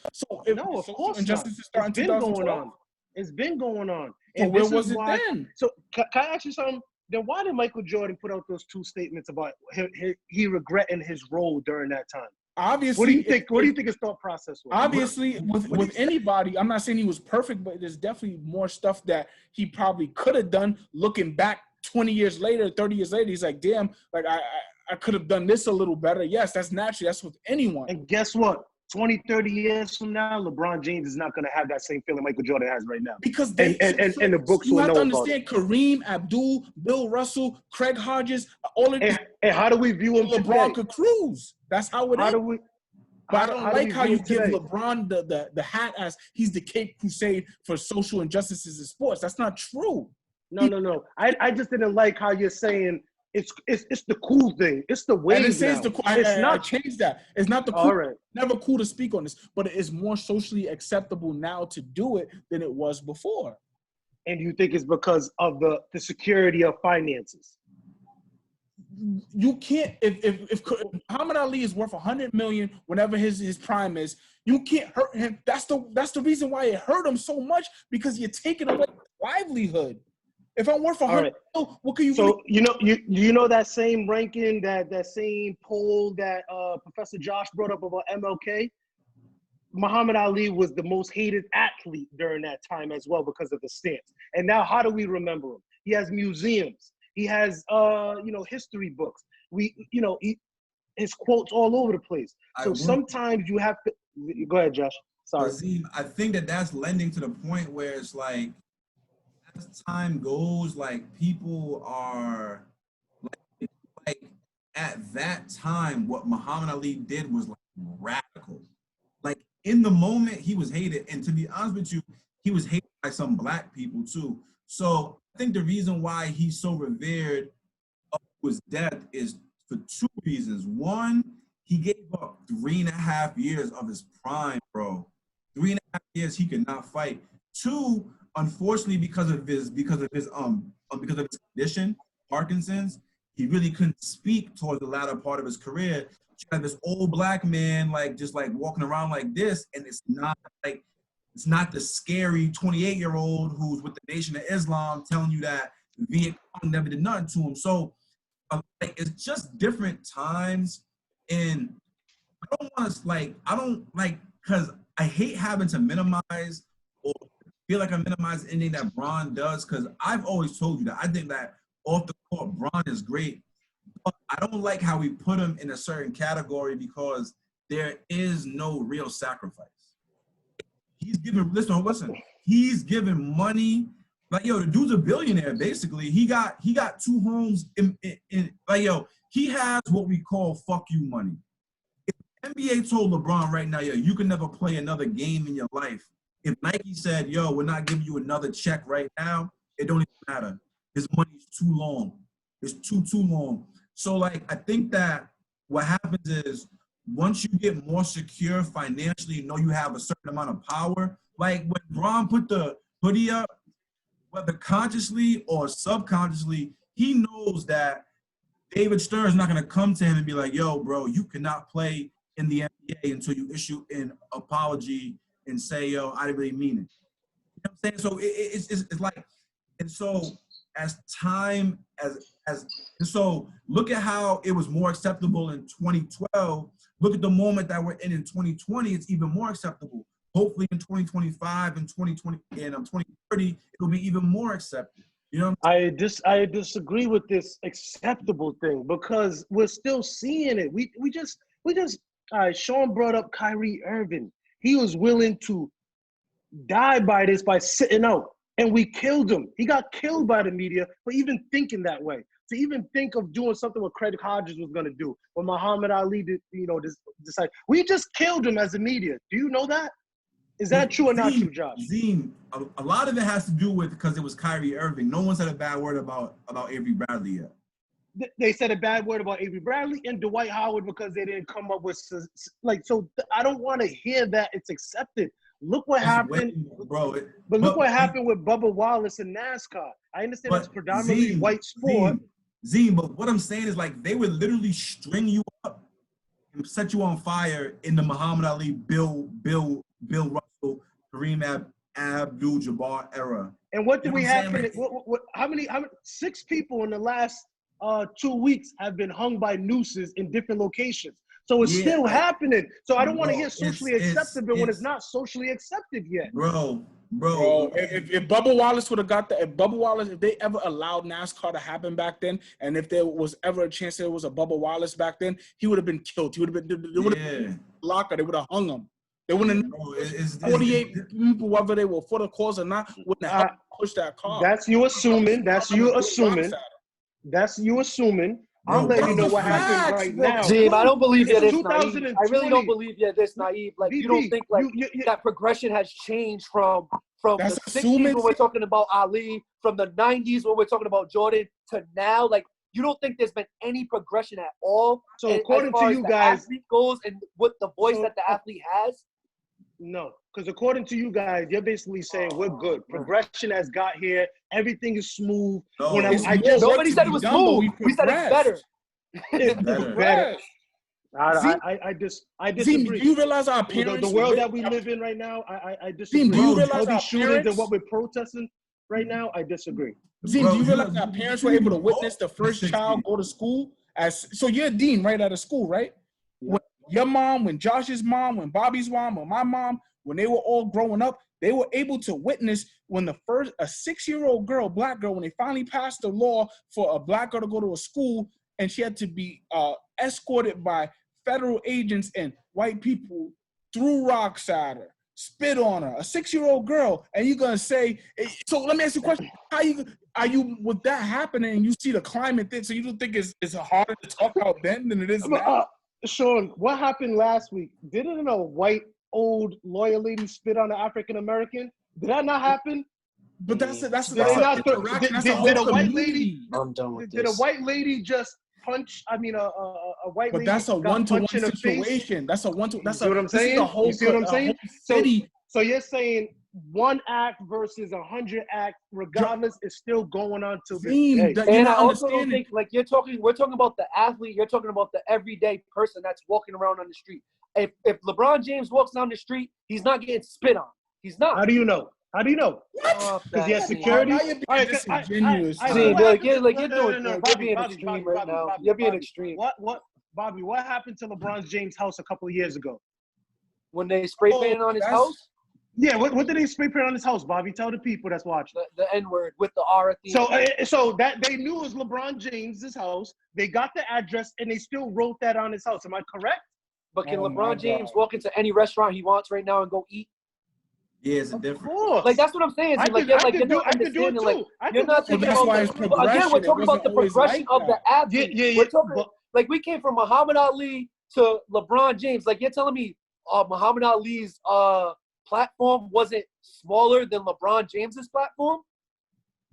No, of course injustices start in 2012. It's been going on. And so where was it then? So can I ask you something? Then why did Michael Jordan put out those two statements about he regretting his role during that time? Obviously. What do you think his thought process was? Obviously, with anybody, I'm not saying he was perfect, but there's definitely more stuff that he probably could have done. Looking back 20 years later, 30 years later, he's like, damn, like I could have done this a little better. Yes, that's natural. That's with anyone. And guess what? 20, 30 years from now, LeBron James is not going to have that same feeling Michael Jordan has right now. Because and the books will know about it. You have to understand Kareem, Abdul, Bill Russell, Craig Hodges, all of these. And how do we view him LeBron today? could cruise. That's how it is. But I don't like how you give today? LeBron the hat as he's the Cape Crusade for social injustices in sports. That's not true. No. I just didn't like how you're saying it's the cool thing. It's the way. And it says I changed that. It's not the cool. All right. Never cool to speak on this, but it is more socially acceptable now to do it than it was before. And you think it's because of the security of finances? You can't if Muhammad Ali is worth $100 million whenever his prime is, you can't hurt him. That's the reason why it hurt him so much, because you're taking away his livelihood. If I'm worth $100 million, what can you? So you know that same ranking, that same poll that Professor Josh brought up about MLK. Muhammad Ali was the most hated athlete during that time as well because of the stance. And now, how do we remember him? He has museums. He has history books. His quotes all over the place. So sometimes you have to go ahead, Josh. Sorry. Zeem, I think that's lending to the point where it's like, as time goes, like people are like at that time, what Muhammad Ali did was like radical. Like in the moment, he was hated, and to be honest with you, he was hated by some black people too. So I think the reason why he's so revered up to his death is for two reasons. One, he gave up 3.5 years of his prime, bro. 3.5 years he could not fight. Two, unfortunately, because of his condition, Parkinson's, he really couldn't speak towards the latter part of his career. You have this old black man like just like walking around like this, and it's not the scary 28-year-old who's with the Nation of Islam telling you that Viet Cong never did nothing to him. So like, it's just different times, and I don't like because I hate having to minimize or feel like I minimize anything that Bron does, because I've always told you that I think that off the court Bron is great, but I don't like how we put him in a certain category because there is no real sacrifice. He's giving listen, he's giving money. Like, yo, the dude's a billionaire, basically. He got 2 homes in like, yo, he has what we call fuck you money. If NBA told LeBron right now, yo, you can never play another game in your life. If Nike said, yo, we're not giving you another check right now, it don't even matter. His money's too long. It's too long. So, like, I think that what happens is once you get more secure financially, you know you have a certain amount of power. Like, when Bron put the hoodie up, whether consciously or subconsciously, he knows that David Stern is not going to come to him and be like, yo, bro, you cannot play in the NBA until you issue an apology and say, yo, I didn't really mean it. You know what I'm saying? So it's like, and so as time, so look at how it was more acceptable in 2012. Look at the moment that we're in 2020, it's even more acceptable. Hopefully in 2025 and 2020 and 2030, it'll be even more accepted. You know what I'm saying? I disagree with this acceptable thing because we're still seeing it. We just all right, Sean brought up Kyrie Irving. He was willing to die by this by sitting out, and we killed him. He got killed by the media for even thinking that way. To even think of doing something what Craig Hodges was going to do, what Muhammad Ali did, decide. We just killed him as a media. Do you know that? Is that true or not true, Josh? Zeem, a lot of it has to do with because it was Kyrie Irving. No one said a bad word about Avery Bradley yet. They said a bad word about Avery Bradley and Dwight Howard because they didn't come up with like. So I don't want to hear that it's accepted. Look what happened, bro. Look what happened with Bubba Wallace in NASCAR. I understand it's predominantly white sport. Zeem, but what I'm saying is like they would literally string you up and set you on fire in the Muhammad Ali, Bill Russell, Kareem Abdul-Jabbar era. And what did we have? How many? 6 people in the last 2 weeks have been hung by nooses in different locations. So it's still happening. So I don't want to hear socially acceptable when it's not socially accepted yet. Bro. If Bubba Wallace would have got that, if they ever allowed NASCAR to happen back then, and if there was ever a chance there was a Bubba Wallace back then, he would have been killed. He would have been, they would have been locker. They would have hung him. They wouldn't. 48 people, whether they were for the cause or not, wouldn't have pushed that car. That's you assuming. I'll let you know what happened right now. Zeem, I don't believe you're this naive. I really don't believe you're this naive. Like, you don't think like that progression has changed from the 60s when we're talking about Ali, from the 90s when we're talking about Jordan, to now. Like, you don't think there's been any progression at all? So according to you guys, athlete goes and what the voice that the athlete has. No, because according to you guys, you're basically saying we're good. Progression has got here. Everything is smooth. No, nobody said it was smooth. We said it's better. It's better. I disagree. Zeem, do you realize our parents? The world that we live in right now, I disagree. Zeem, do you realize our shootings and what we're protesting right now? I disagree. Zeem, do you realize our parents were able to witness the first child go to school? So you're a dean right out of school, right? Yeah. Your mom, when Josh's mom, when Bobby's mom, or my mom, when they were all growing up, they were able to witness when a 6-year-old girl, black girl, when they finally passed the law for a black girl to go to a school, and she had to be escorted by federal agents and white people threw rocks at her, spit on her, a 6-year-old girl, and you're gonna say, so let me ask you a question. Are you with that happening and you see the climate thing, so you don't think it's harder to talk out then than it is now? Sean, what happened last week? Didn't a white old lawyer lady spit on an African American? Did that not happen? But that's a interaction. That's a whole Did a white community. lady? I'm done with Did a this. white lady just punch? I mean, a white lady. But that's a one-to-one in the face? situation. That's a one-to. That's You see what I'm This is saying? a whole, you see what I'm saying? city. So you're saying one act versus 100 acts, regardless, is still going on till this day. And I also don't think, like, we're talking about the athlete, you're talking about the everyday person that's walking around on the street. If LeBron James walks down the street, he's not getting spit on. He's not. How do you know? What? Because he has security. Now you're being disingenuous. See, you're being Bobby, extreme right now. You're being extreme. Bobby, what happened to LeBron James' house a couple of years ago? When they spray painted on his house? Yeah, what did they spray paint on his house, Bobby? Tell the people that's watching. The N-word with the R at the end. So that they knew it was LeBron James' house. They got the address, and they still wrote that on his house. Am I correct? But can LeBron James walk into any restaurant he wants right now and go eat? Yeah, it's a difference. Like, that's what I'm saying. I could do it too. You're not thinking about again, we're talking about the progression of the athlete. We're talking, like, we came from Muhammad Ali to LeBron James. Like, you're telling me Muhammad Ali's platform wasn't smaller than LeBron James's platform?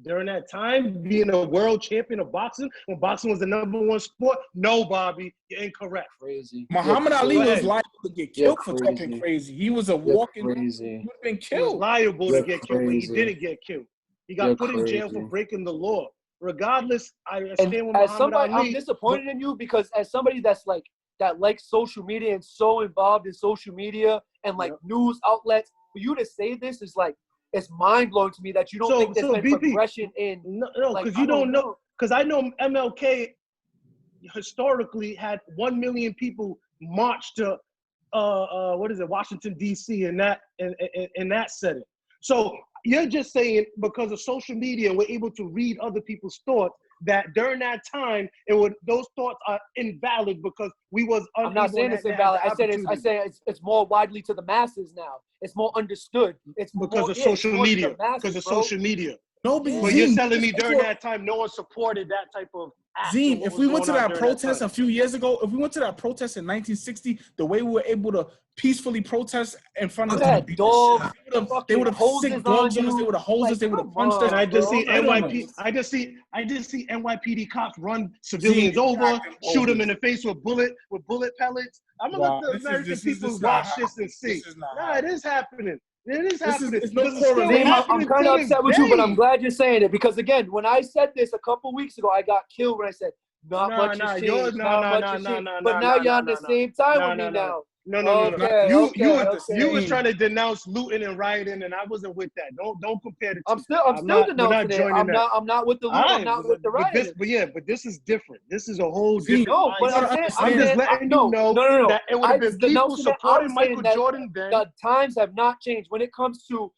During that time, being a world champion of boxing, when boxing was the #1 sport, no, Bobby, you're incorrect. Crazy. Muhammad Ali was liable to get killed for talking crazy. He was a walking. Crazy. He would have been He was killed. liable to get killed, but he didn't get killed. He got put in jail for breaking the law. Regardless, I stand with Muhammad Ali. I'm disappointed in you because as somebody that likes social media and so involved in social media and news outlets, for you to say this is like, it's mind-blowing to me that you don't think there's been BP, progression in. No, because you don't know. Because I know MLK historically had 1 million people march to Washington, D.C. in that setting. So you're just saying because of social media, we're able to read other people's thoughts, that during that time, those thoughts are invalid because we was unable. I'm not saying it's invalid. I said it's more widely to the masses now. It's more understood. It's because of social media. Because of social media. No, but you're telling me during that time, no one supported that type of act. Zeem, if we went to that protest a few years ago, if we went to that protest in 1960, the way we were able to peacefully protest in front of them, they would have sick dogs on us, they would have hosed us, they would have punched us. I just see NYPD cops run civilians over, shoot them in the face with bullet pellets. I'm gonna let the American people watch this and see. It is happening. It is happening. I'm kind of upset with you, but I'm glad you're saying it because, again, when I said this a couple weeks ago, I got killed when I said not much has changed. But now you're on the same time with me now. No. You was trying to denounce looting and rioting, and I wasn't with that. Don't compare the two. I'm still denouncing it. I'm not with the loot. I'm not with the rioting. But this is different. This is a whole different. No, but I'm just letting you know that it would have been people supporting Michael Jordan then. The times have not changed when it comes to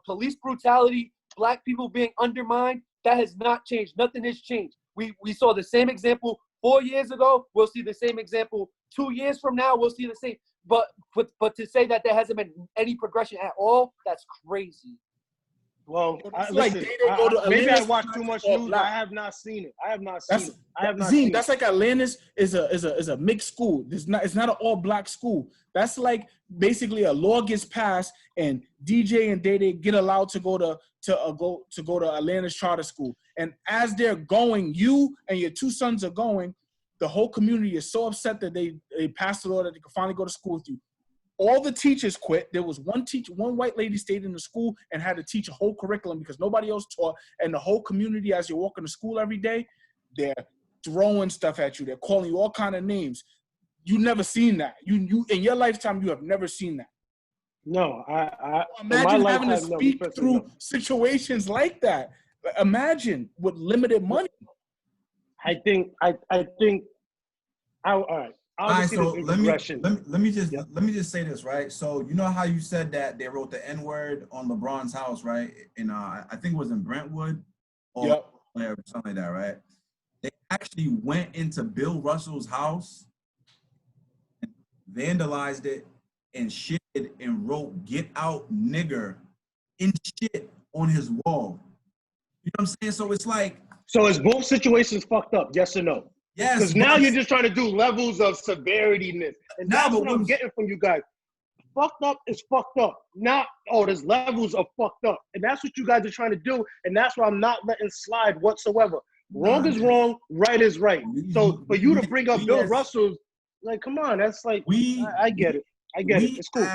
police brutality, black people being undermined. That has not changed. Nothing has changed. We saw the same example 4 years ago. We'll see the same example 2 years from now. We'll see the same. But to say that there hasn't been any progression at all, that's crazy. Well, maybe I watch too much news. I have not seen it. I have not seen it. That's like Atlantis is a mixed school. It's not an all black school. That's like basically a law gets passed and DJ and Day get allowed to go to Atlantis charter school. And as they're going, you and your two sons are going. The whole community is so upset that they passed the law that they could finally go to school with you. All the teachers quit. There was one white lady stayed in the school and had to teach a whole curriculum because nobody else taught. And the whole community, as you're walking to school every day, they're throwing stuff at you. They're calling you all kind of names. You never seen that. You in your lifetime, you have never seen that. No, I imagine having to speak through situations like that. Imagine with limited money. All right. All right, so let me just say this, right? So you know how you said that they wrote the N-word on LeBron's house, right? And I think it was in Brentwood or something like that, right? They actually went into Bill Russell's house, vandalized it, and shit and wrote "Get Out, Nigger" in shit on his wall. You know what I'm saying? So it's like, So is both situations fucked up? Yes or no? yes, Because now you're just trying to do levels of severityness, and that's what I'm getting from you guys. Fucked up is fucked up. Not, oh, there's levels of fucked up. And that's what you guys are trying to do. And that's why I'm not letting slide whatsoever. Wrong is wrong, right is right. So for you to bring up Bill Russell's, like, come on, that's like, I get it. I get it. It's cool.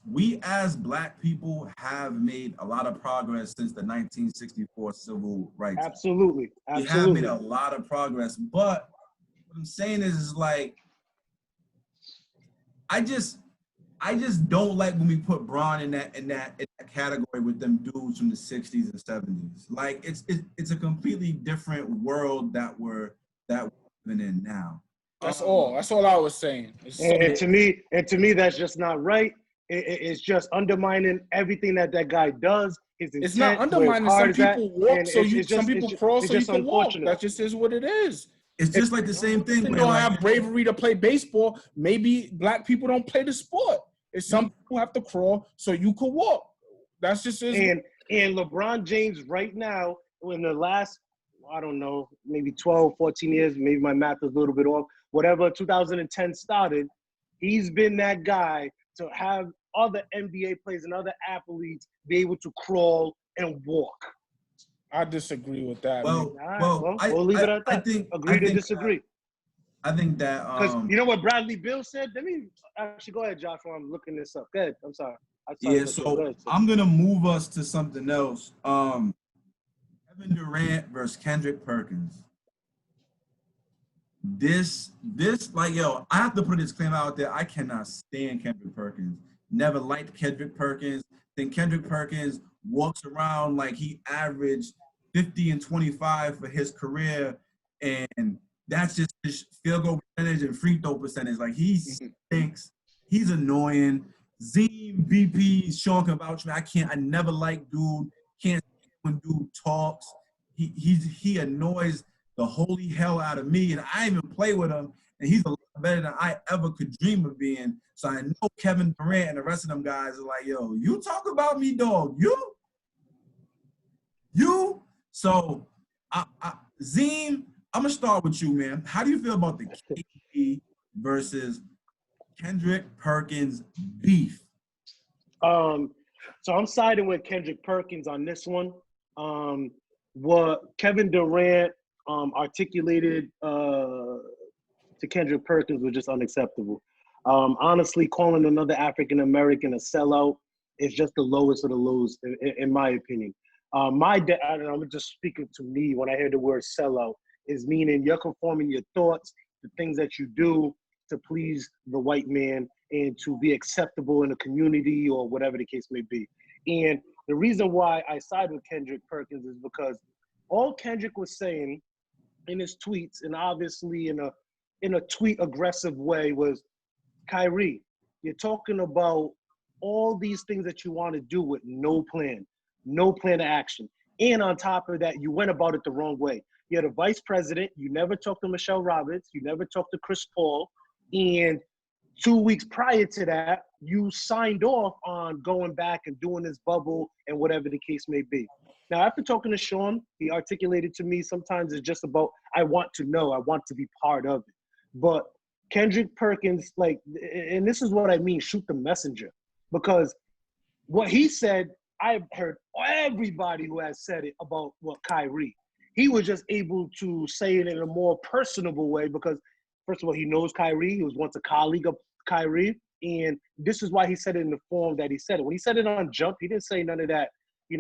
We as Black people have made a lot of progress since the 1964 Civil Rights Act. Absolutely. We have made a lot of progress. But what I'm saying is like, I just don't like when we put Bron in that category with them dudes from the 60s and 70s. Like it's a completely different world that we're living in now. That's all. That's all I was saying. And to me, that's just not right. It's just undermining everything that guy does. It's not undermining. Some people walk, some people crawl, so you can walk. That just is what it is. It's just like the same thing. People don't have bravery to play baseball. Maybe Black people don't play the sport. It's some people have to crawl so you can walk. That's just it. And LeBron James right now, in the last, I don't know, maybe 12, 14 years, maybe my math is a little bit off, whatever 2010 started, he's been that guy to have other NBA players and other athletes be able to crawl and walk. I disagree with that. Well, we'll leave it at that. Agree to disagree. I think that because you know what Bradley Beal said. Let me actually go ahead, Josh. While I'm looking this up. Go ahead. I'm sorry. So I'm gonna move us to something else. Kevin Durant versus Kendrick Perkins. This like, yo, I have to put this claim out there. I cannot stand Kendrick Perkins. Never liked Kendrick Perkins. Think Kendrick Perkins walks around like he averaged 50 and 25 for his career, and that's just his field goal percentage and free throw percentage. Like, he stinks. He's annoying. Zeem, BP, Sean can vouch for me. I never liked dude. Can't stand when dude talks. He annoys the holy hell out of me, and I even play with him, and he's a lot better than I ever could dream of being. So I know Kevin Durant and the rest of them guys are like, yo, you talk about me, dog. You. So, Zeem, I'm going to start with you, man. How do you feel about the KD versus Kendrick Perkins beef? So I'm siding with Kendrick Perkins on this one. What Kevin Durant articulated to Kendrick Perkins was just unacceptable. Honestly, calling another African-American a sellout is just the lowest of the lows, in my opinion. My dad, I'm just speaking to me when I hear the word sellout, is meaning you're conforming your thoughts, the things that you do to please the white man and to be acceptable in a community or whatever the case may be. And the reason why I side with Kendrick Perkins is because all Kendrick was saying in his tweets, and obviously in a tweet aggressive way, was, Kyrie, you're talking about all these things that you want to do with no plan of action. And on top of that, you went about it the wrong way. You're the vice president. You never talked to Michelle Roberts. You never talked to Chris Paul. And 2 weeks prior to that, you signed off on going back and doing this bubble and whatever the case may be. Now, after talking to Sean, he articulated to me sometimes it's just about, I want to know, I want to be part of it. But Kendrick Perkins, like, and this is what I mean, shoot the messenger. Because what he said, I've heard everybody who has said it about Kyrie. He was just able to say it in a more personable way because, first of all, he knows Kyrie. He was once a colleague of Kyrie. And this is why he said it in the form that he said it. When he said it on Jump, he didn't say none of that,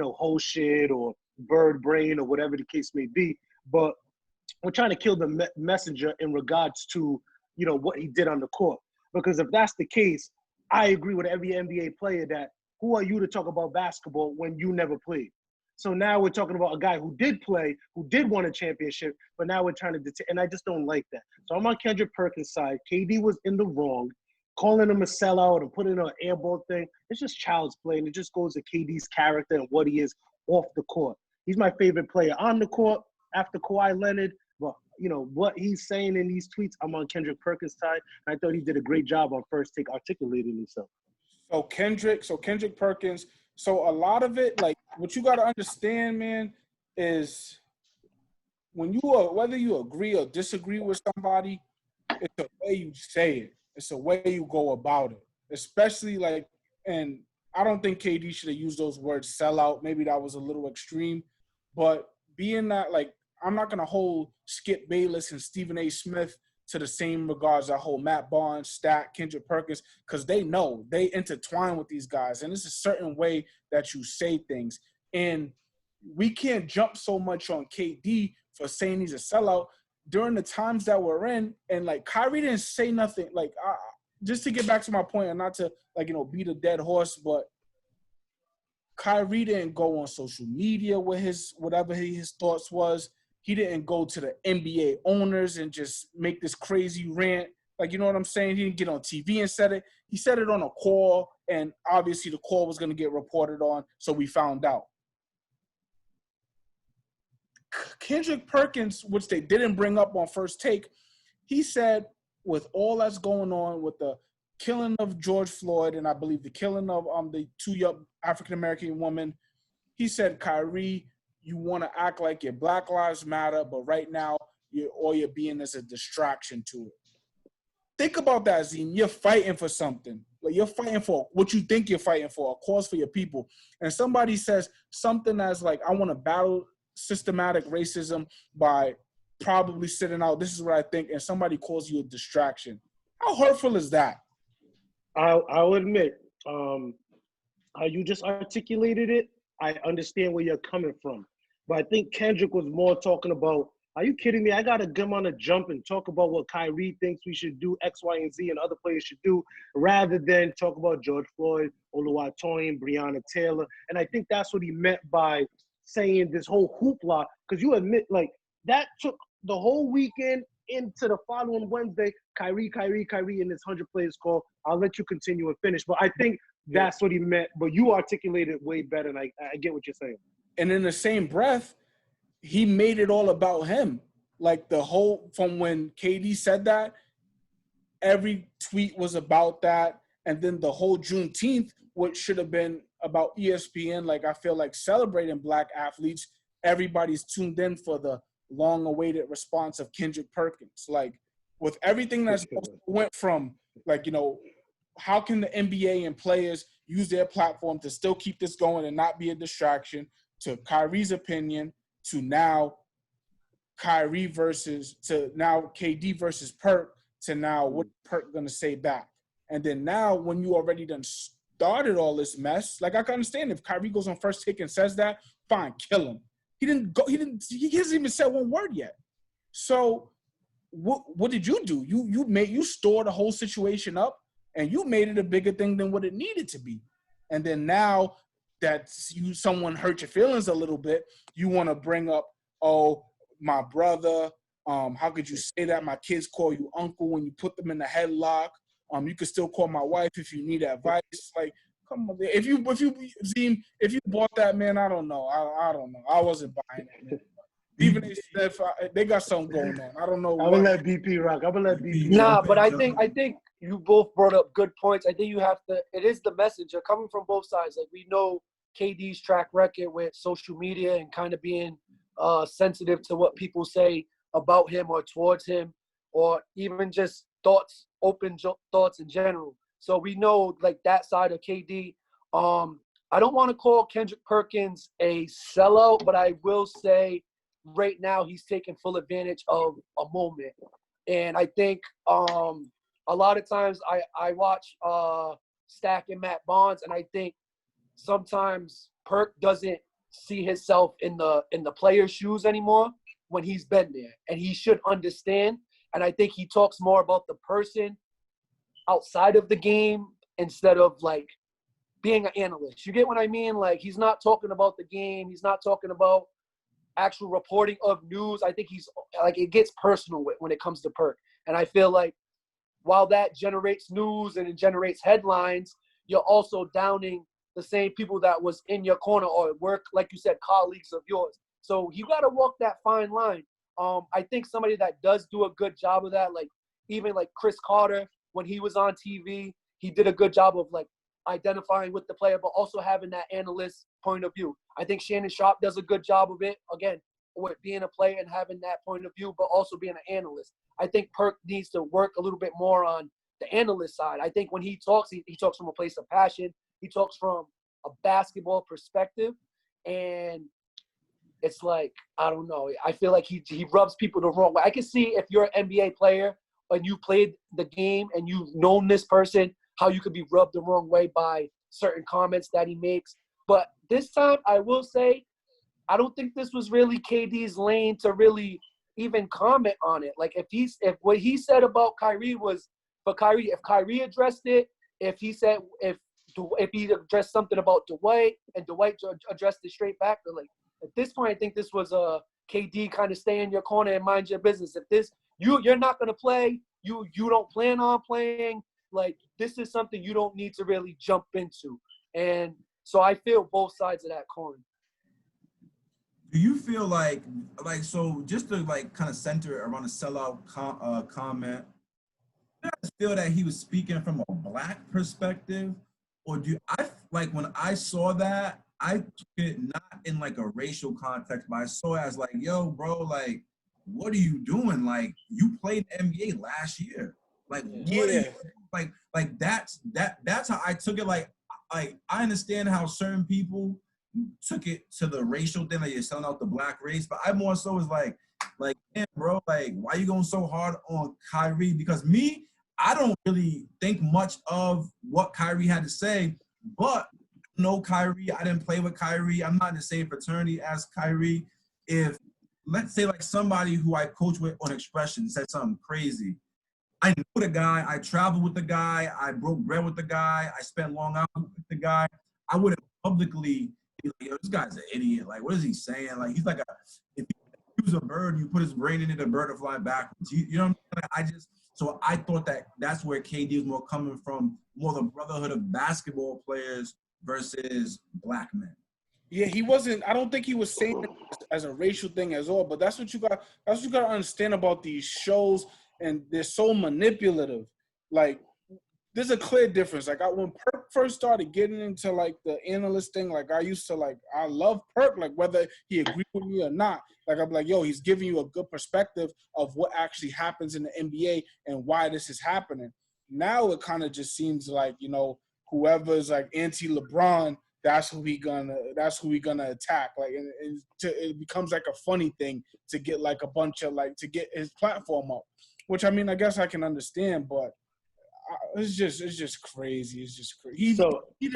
whole shit or bird brain or whatever the case may be. But we're trying to kill the messenger in regards to, what he did on the court. Because if that's the case, I agree with every NBA player that who are you to talk about basketball when you never played? So now we're talking about a guy who did play, who did win a championship, but now we're trying to and I just don't like that. So I'm on Kendrick Perkins' side. KD was in the wrong. Calling him a sellout and putting an airball thing, it's just child's play, and it just goes to KD's character and what he is off the court. He's my favorite player on the court after Kawhi Leonard, but what he's saying in these tweets, I'm on Kendrick Perkins' side. And I thought he did a great job on First Take articulating himself. So Kendrick Perkins. So a lot of it, like what you got to understand, man, is when you are, whether you agree or disagree with somebody, it's the way you say it. It's the way you go about it. Especially like, and I don't think KD should have used those words sellout. Maybe that was a little extreme. But being that, like, I'm not gonna hold Skip Bayless and Stephen A. Smith to the same regards I hold Matt Barnes, Stat, Kendrick Perkins, because they know they intertwine with these guys. And it's a certain way that you say things. And we can't jump so much on KD for saying he's a sellout during the times that we're in. And like Kyrie didn't say nothing. Like, just to get back to my point, and not to beat a dead horse, but Kyrie didn't go on social media with whatever his thoughts was. He didn't go to the NBA owners and just make this crazy rant. Like, you know what I'm saying? He didn't get on TV and said it. He said it on a call, and obviously the call was going to get reported on, so we found out. Kendrick Perkins, which they didn't bring up on First Take, he said with all that's going on with the killing of George Floyd and I believe the killing of the two young African-American women, he said, Kyrie, you want to act like your Black Lives Matter, but right now all you're being is a distraction to it. Think about that, Zeem. You're fighting for something. Like, you're fighting for what you think you're fighting for, a cause for your people. And somebody says something as like, I want to battle systematic racism by probably sitting out. This is what I think. And somebody calls you a distraction. How hurtful is that? I'll admit, how you just articulated it, I understand where you're coming from. But I think Kendrick was more talking about, are you kidding me? I got to come on a jump and talk about what Kyrie thinks we should do, X, Y, and Z, and other players should do, rather than talk about George Floyd, Oluwatoyin, Breonna Taylor. And I think that's what he meant by saying this whole hoopla, because you admit, like, that took the whole weekend into the following Wednesday, Kyrie, in this 100 players call. I'll let you continue and finish. But I think that's what he meant. But you articulated it way better, and I get what you're saying. And in the same breath, he made it all about him. Like, the whole, from when KD said that, every tweet was about that. And then the whole Juneteenth, which should have been about ESPN, like, I feel like celebrating Black athletes, everybody's tuned in for the long-awaited response of Kendrick Perkins. Like, with everything that's went from, like, you know, how can the NBA and players use their platform to still keep this going and not be a distraction, to Kyrie's opinion, to now KD versus Perk, to now what Perk gonna say back. And then now when you already done started all this mess, like, I can understand if Kyrie goes on First Take and says that, fine, kill him. He hasn't even said one word yet. So what did you do? You stored the whole situation up and you made it a bigger thing than what it needed to be. And then now that someone hurt your feelings a little bit, you want to bring up, oh, my brother, how could you say that? My kids call you uncle when you put them in the headlock. You could still call my wife if you need advice. Like, come on, if you bought that, man, I don't know. I don't know. I wasn't buying it, man. Even if they got something going on. I don't know. I'm gonna let BP rock. Nah, but I think you both brought up good points. I think you have to. It is the message. You're coming from both sides. Like, we know KD's track record with social media and kind of being sensitive to what people say about him or towards him, or even just open thoughts in general. So we know, like, that side of KD. I don't want to call Kendrick Perkins a sellout, but I will say right now he's taking full advantage of a moment. And I think a lot of times I watch Stack and Matt Barnes, and I think sometimes Perk doesn't see himself in the player's shoes anymore when he's been there. And he should understand. And I think he talks more about the person outside of the game instead of, like, being an analyst. You get what I mean? Like, he's not talking about the game. He's not talking about actual reporting of news. I think he's, like, it gets personal when it comes to Perk. And I feel like while that generates news and it generates headlines, you're also downing the same people that was in your corner or work, like you said, colleagues of yours. So you got to walk that fine line. I think somebody that does do a good job of that, like even like Chris Carter, when he was on TV, he did a good job of, like, identifying with the player, but also having that analyst point of view. I think Shannon Sharp does a good job of it, again, with being a player and having that point of view, but also being an analyst. I think Perk needs to work a little bit more on the analyst side. I think when he talks, he talks from a place of passion. He talks from a basketball perspective. And it's like, I don't know. I feel like he rubs people the wrong way. I can see if you're an NBA player and you played the game and you've known this person, how you could be rubbed the wrong way by certain comments that he makes. But this time, I will say, I don't think this was really KD's lane to really even comment on it. Like, if what he said about Kyrie was for Kyrie, if Kyrie addressed it, if he he addressed something about Dwight and Dwight addressed it straight back, like, at this point, I think this was a KD kind of stay in your corner and mind your business. If this you're not going to play, you don't plan on playing, like, this is something you don't need to really jump into. And so I feel both sides of that coin. Do you feel like so just to like kind of center it around a sellout comment, do you guys feel that he was speaking from a black perspective, or do I like when I saw that, I took it not in like a racial context, but I saw it as like, yo, bro, like, what are you doing? Like, you played NBA last year. Like, what are you, like that's how I took it. Like I understand how certain people took it to the racial thing, like you're selling out the black race, but I more so was like, damn, bro, like, why you going so hard on Kyrie? Because me, I don't really think much of what Kyrie had to say, but I know Kyrie, I didn't play with Kyrie, I'm not in the same fraternity as Kyrie. If, let's say, like somebody who I coach with on expression said something crazy, I know the guy, I traveled with the guy, I broke bread with the guy, I spent long hours with the guy, I wouldn't publicly be like, yo, this guy's an idiot. Like, what is he saying? Like, he's like if you use a bird, you put his brain in it, the bird will fly backwards. You know what I mean? So I thought that's where KD was more coming from, more the brotherhood of basketball players versus black men. Yeah, he wasn't. I don't think he was saying it as a racial thing as all. But that's what you got. That's what you got to understand about these shows, and they're so manipulative. Like, there's a clear difference. Like, when Perk first started getting into like the analyst thing, like I love Perk, like whether he agreed with me or not. Like, I'm like, yo, he's giving you a good perspective of what actually happens in the NBA and why this is happening. Now it kind of just seems like, you know, whoever's like anti-LeBron, that's who we gonna attack. Like, and it becomes like a funny thing to get like a bunch of like to get his platform up, which I mean, I guess I can understand, but it's just crazy. It's just crazy. He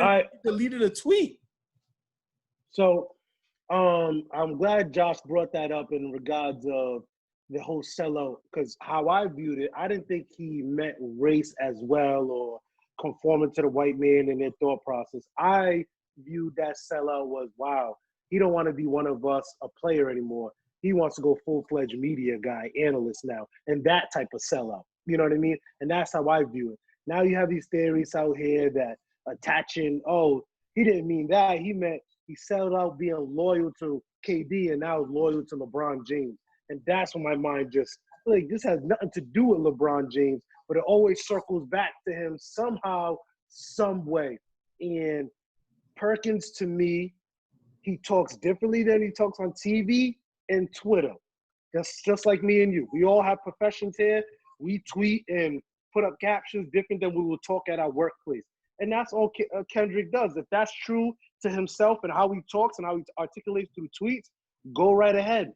deleted a tweet. So I'm glad Josh brought that up in regards of the whole sellout, because how I viewed it, I didn't think he meant race as well or conforming to the white man in their thought process. I viewed that sellout was, wow, he don't want to be one of us, a player anymore. He wants to go full-fledged media guy, analyst now, and that type of sellout. You know what I mean? And that's how I view it. Now you have these theories out here that attaching, oh, he didn't mean that. He meant he settled out being loyal to KD and now is loyal to LeBron James. And that's when my mind just, like, this has nothing to do with LeBron James, but it always circles back to him somehow, some way. And Perkins, to me, he talks differently than he talks on TV and Twitter. That's just like me and you. We all have professions here. We tweet and put up captions different than we will talk at our workplace. And that's all Kendrick does. If that's true to himself and how he talks and how he articulates through tweets, go right ahead.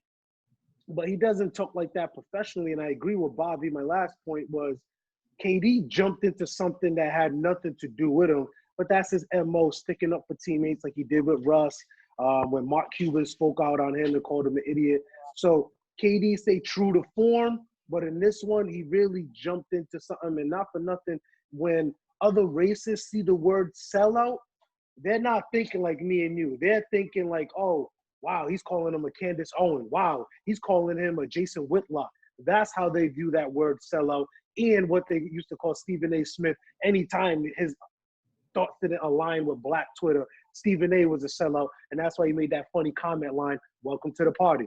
But he doesn't talk like that professionally. And I agree with Bobby. My last point was KD jumped into something that had nothing to do with him. But that's his MO, sticking up for teammates like he did with Russ. When Mark Cuban spoke out on him and called him an idiot. So KD stayed true to form. But in this one, he really jumped into something. And not for nothing, when other races see the word sellout, they're not thinking like me and you. They're thinking like, oh, wow, he's calling him a Candace Owen. Wow, he's calling him a Jason Whitlock. That's how they view that word sellout, and what they used to call Stephen A. Smith. Anytime his thoughts didn't align with Black Twitter, Stephen A. was a sellout, and that's why he made that funny comment line, "Welcome to the party."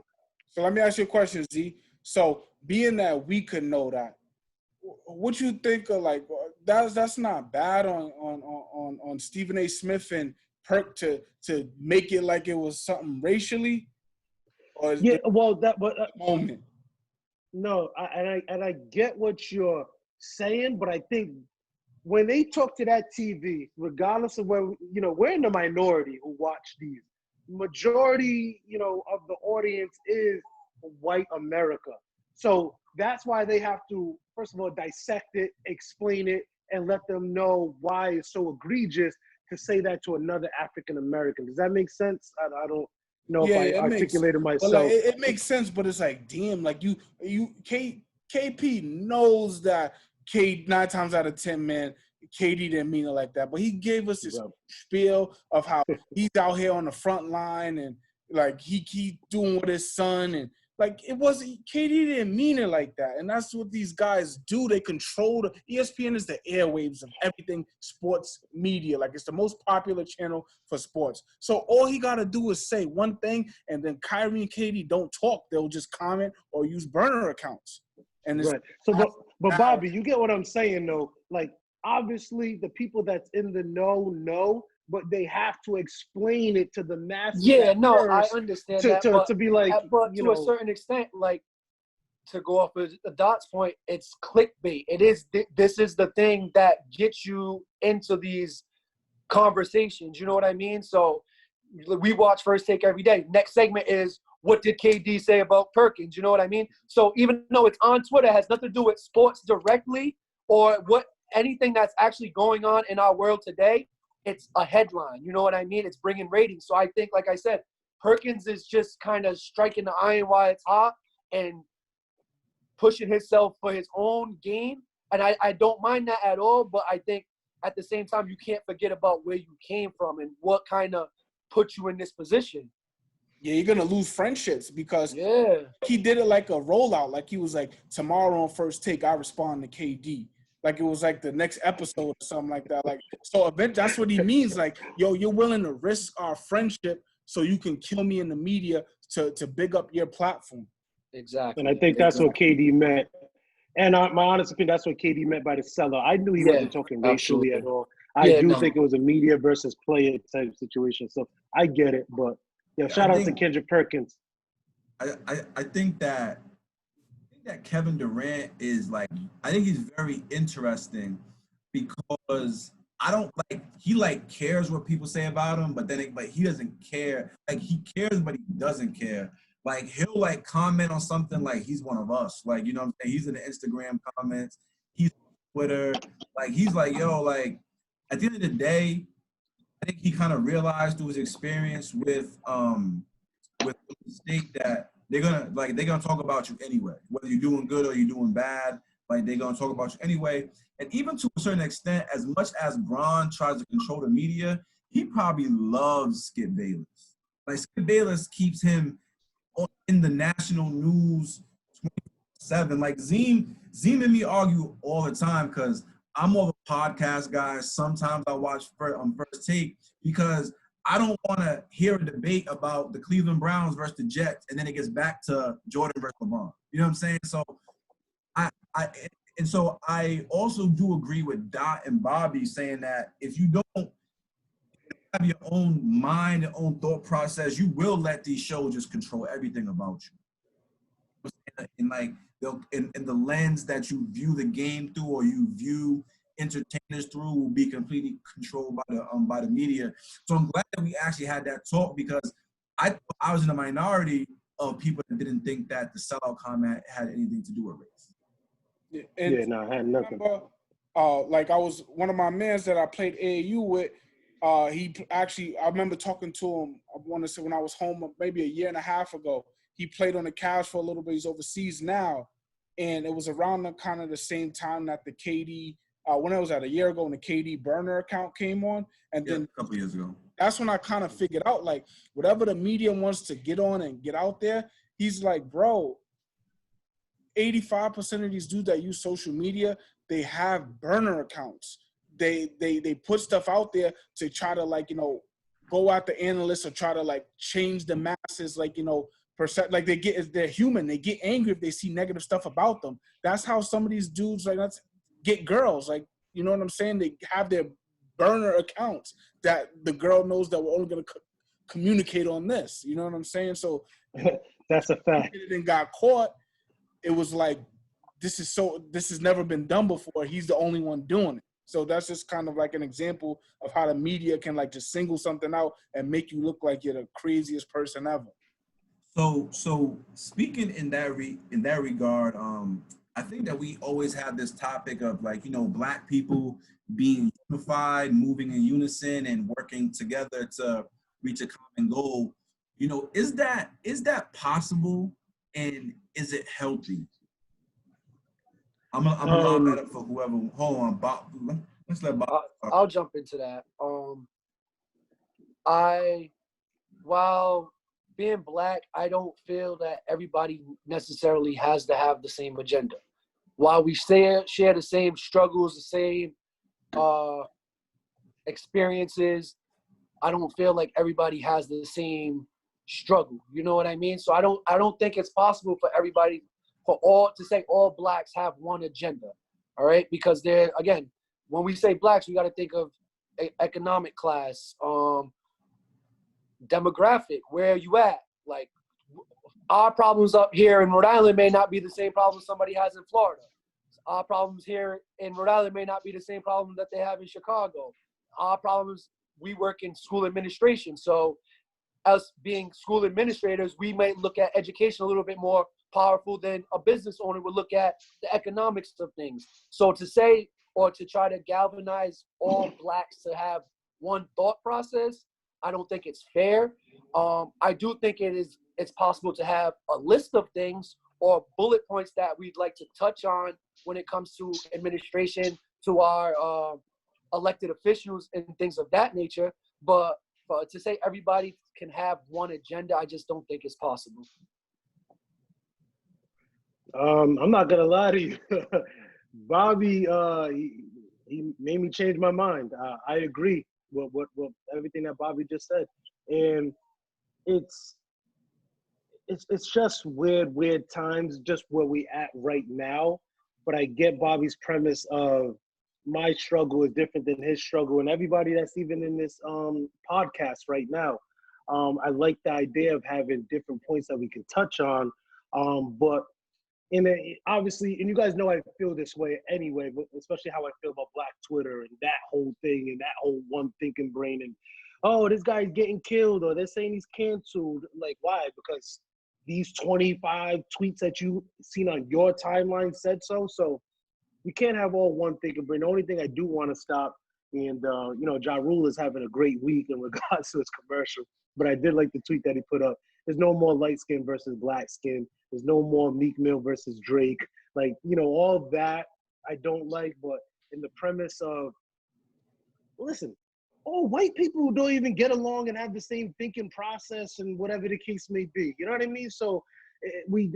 So let me ask you a question, Z. So being that we could know that, what you think of, like, that's not bad on Stephen A. Smith and Perk to make it like it was something racially, or is Yeah, the well, that but moment. no, I get what you're saying, but I think when they talk to that TV, regardless of where we're in the minority who watch these. Majority, of the audience is white America. So that's why they have to, first of all, dissect it, explain it, and let them know why it's so egregious to say that to another African American. Does that make sense? I don't know if I It makes. articulated But like, myself. it makes sense, but it's like, damn, like KP knows that 9 times out of 10, man, KD didn't mean it like that. But he gave us this spiel of how he's out here on the front line and like he doing with his son, and like it wasn't, KD didn't mean it like that. And that's what these guys do. They control ESPN is the airwaves of everything sports media. Like, it's the most popular channel for sports. So all he got to do is say one thing, and then Kyrie and KD don't talk. They'll just comment or use burner accounts. And it's Right. So, but Bobby, you get what I'm saying, though. Like, obviously, the people that's in the know, but they have to explain it to the masses. Yeah, no, I first understand that, to be like, but to a certain extent, like, to go off of the Dot's point, it's clickbait. It is. This is the thing that gets you into these conversations. You know what I mean? So we watch First Take every day. Next segment is, what did KD say about Perkins? You know what I mean? So even though it's on Twitter, it has nothing to do with sports directly or anything that's actually going on in our world today. It's a headline. You know what I mean? It's bringing ratings. So I think, like I said, Perkins is just kind of striking the iron while it's hot and pushing himself for his own gain. And I don't mind that at all. But I think at the same time, you can't forget about where you came from and what kind of put you in this position. Yeah, you're gonna lose friendships because Yeah, he did it like a rollout. Like, he was like, tomorrow on First Take, I respond to KD. Like, it was like the next episode or something like that. Like, so that's what he means. Like, yo, you're willing to risk our friendship so you can kill me in the media to big up your platform. exactly. and I think that's what KD meant. And my honest opinion, that's what KD meant by the seller. I knew he wasn't talking racially at all. I do think it was a media versus player type situation. So I get it, but shout out to Kendrick Perkins. I think that Kevin Durant is like, I think he's very interesting because I don't like, he like cares what people say about him, but he doesn't care. Like, he cares, but he doesn't care. Like, he'll like comment on something like he's one of us. Like, you know what I'm saying? He's in the Instagram comments. He's on Twitter. Like, he's like, yo, like, at the end of the day, I think he kind of realized through his experience with the state that they're gonna talk about you anyway, whether you're doing good or you're doing bad. Like, they're gonna talk about you anyway. And even to a certain extent, as much as Bron tries to control the media, he probably loves Skip Bayless. Like, Skip Bayless keeps him in the national news 24/7. Like, Zeem and me argue all the time because I'm more of a podcast guy. Sometimes I watch First Take because I don't want to hear a debate about the Cleveland Browns versus the Jets, and then it gets back to Jordan versus LeBron. You know what I'm saying? So I also do agree with Dot and Bobby saying that if you don't have your own mind and own thought process, you will let these shows just control everything about you. And like, in the lens that you view the game through or you view entertainers through will be completely controlled by the media. So I'm glad that we actually had that talk because I was in a minority of people that didn't think that the sellout comment had anything to do with race. I had nothing. Remember, like, I was one of my mans that I played AAU with. I remember talking to him. I want to say when I was home maybe a year and a half ago. He played on the Cavs for a little bit. He's overseas now, and it was around the same time that the KD. When it was a year ago, when the KD burner account came on, and then a couple years ago, that's when I kind of figured out, like, whatever the media wants to get on and get out there, he's like, bro, 85% of these dudes that use social media, they have burner accounts. They put stuff out there to try to, like, go at the analysts or try to, like, change the masses, like, like, they're human. They get angry if they see negative stuff about them. That's how some of these dudes, like, get girls. Like, you know what I'm saying? They have their burner accounts that the girl knows that we're only going to communicate on this. You know what I'm saying? So that's a fact. And got caught. It was like, this has never been done before. He's the only one doing it. So that's just kind of like an example of how the media can like just single something out and make you look like you're the craziest person ever. So speaking in that regard, I think that we always have this topic of like, Black people being unified, moving in unison, and working together to reach a common goal. Is that possible, and is it healthy? I'm gonna lock that up for whoever. Hold on, Bob. Let's let Bob. I'll jump into that. While being Black, I don't feel that everybody necessarily has to have the same agenda. While we share the same struggles, the same experiences, I don't feel like everybody has the same struggle. You know what I mean? So I don't think it's possible for everybody, to say all Blacks have one agenda. All right, because again, when we say Blacks, we got to think of economic class, demographic, where you at. Like, our problems up here in Rhode Island may not be the same problem somebody has in Florida. Our problems here in Rhode Island may not be the same problem that they have in Chicago. Our problems, we work in school administration. So us being school administrators, we might look at education a little bit more powerful than a business owner would look at the economics of things. So to say, or to try to galvanize all Blacks to have one thought process, I don't think it's fair. I do think it's possible to have a list of things or bullet points that we'd like to touch on when it comes to administration, to our elected officials and things of that nature. But to say everybody can have one agenda, I just don't think it's possible. I'm not gonna lie to you. Bobby, he made me change my mind. I agree with everything that Bobby just said, and it's just weird times, just where we at right now. But I get Bobby's premise of my struggle is different than his struggle, and everybody that's even in this podcast right now. I like the idea of having different points that we can touch on, but obviously, and you guys know I feel this way anyway, but especially how I feel about Black Twitter and that whole thing and that whole one thinking brain and, oh, this guy's getting killed, or they're saying he's canceled. Like, why? Because these 25 tweets that you seen on your timeline said so. So we can't have all one thinking brain. The only thing I do want to stop, and Ja Rule is having a great week in regards to his commercial, but I did like the tweet that he put up. There's no more light skin versus black skin. There's no more Meek Mill versus Drake. Like, all that I don't like, but in the premise of, listen, all white people don't even get along and have the same thinking process and whatever the case may be. You know what I mean? So we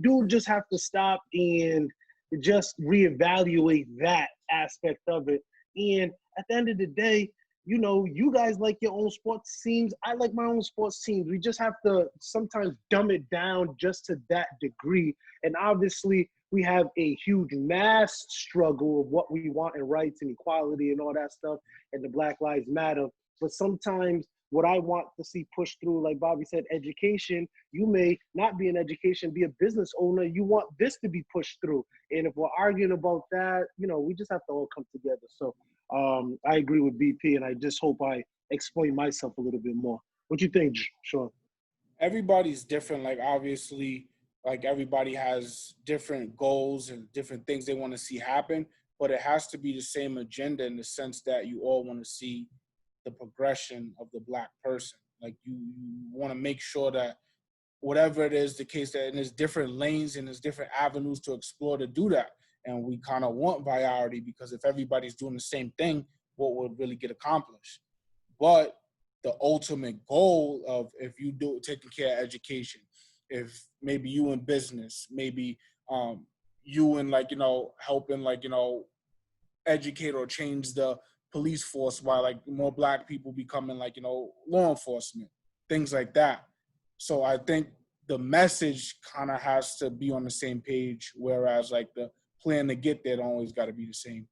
do just have to stop and just reevaluate that aspect of it. And at the end of the day, you guys like your own sports teams. I like my own sports teams. We just have to sometimes dumb it down just to that degree. And obviously, we have a huge mass struggle of what we want in rights and equality and all that stuff, and the Black Lives Matter. But sometimes what I want to see pushed through, like Bobby said, education, you may not be in education, be a business owner. You want this to be pushed through. And if we're arguing about that, we just have to all come together. So I agree with BP, and I just hope I explain myself a little bit more. What you think, Sean? Everybody's different. Like, obviously, like, everybody has different goals and different things they want to see happen, but it has to be the same agenda in the sense that you all want to see the progression of the Black person. Like, you want to make sure that whatever it is the case, that there's different lanes and there's different avenues to explore to do that. And we kind of want variety, because if everybody's doing the same thing, what would really get accomplished? But the ultimate goal of, if you do taking care of education, if maybe you in business, maybe you in helping educate or change the police force, while more Black people becoming law enforcement, things like that. So I think the message kind of has to be on the same page, whereas the plan to get there don't always got to be the same.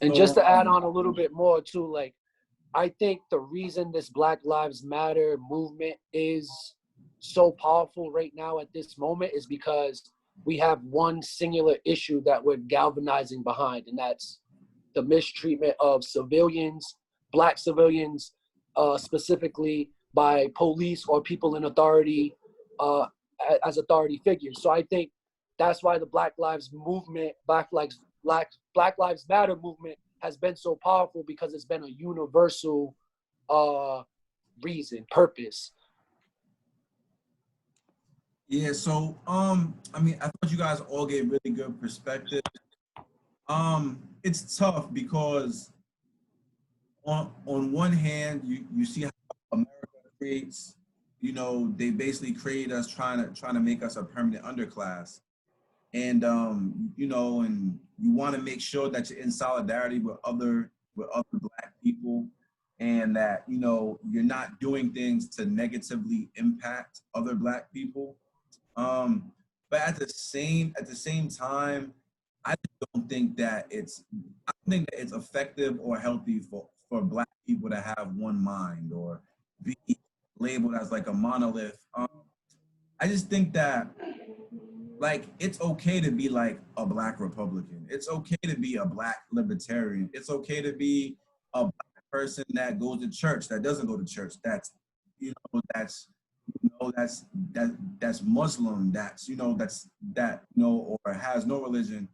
And just to add on a little bit more too, like, I think the reason this Black Lives Matter movement is so powerful right now at this moment is because we have one singular issue that we're galvanizing behind, and that's the mistreatment of civilians, Black civilians, specifically by police or people in authority, as authority figures. So I think that's why the Black Lives movement, Black Lives Matter movement has been so powerful, because it's been a universal reason, purpose. Yeah, so I mean, I thought you guys all gave really good perspective. It's tough because on one hand, you see how America creates, you know, they basically create us trying to make us a permanent underclass. And you know, and you want to make sure that you're in solidarity with other Black people, and that, you know, you're not doing things to negatively impact other Black people. But at the same time, I don't think that it's effective or healthy for Black people to have one mind or be labeled as like a monolith. I just think that, like, it's okay to be like a Black Republican. It's okay to be a Black libertarian. It's okay to be a Black person that goes to church, that doesn't go to church, that's, you know, that's Muslim, that's, you know, that, you know, or has no religion.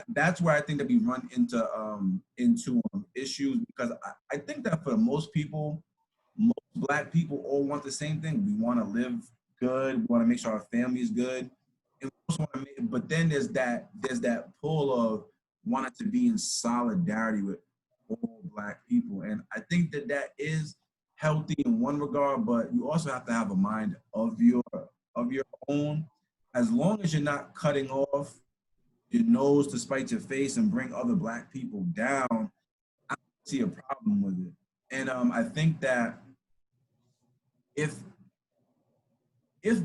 That's where I think that we run into issues, because I think that for most people, most Black people all want the same thing. We want to live good. We want to make sure our family is good. And we also want to but then there's that pull of wanting to be in solidarity with all Black people. And I think that is healthy in one regard, but you also have to have a mind of your own. As long as you're not cutting off your nose to spite your face and bring other Black people down, I don't see a problem with it. And I think that if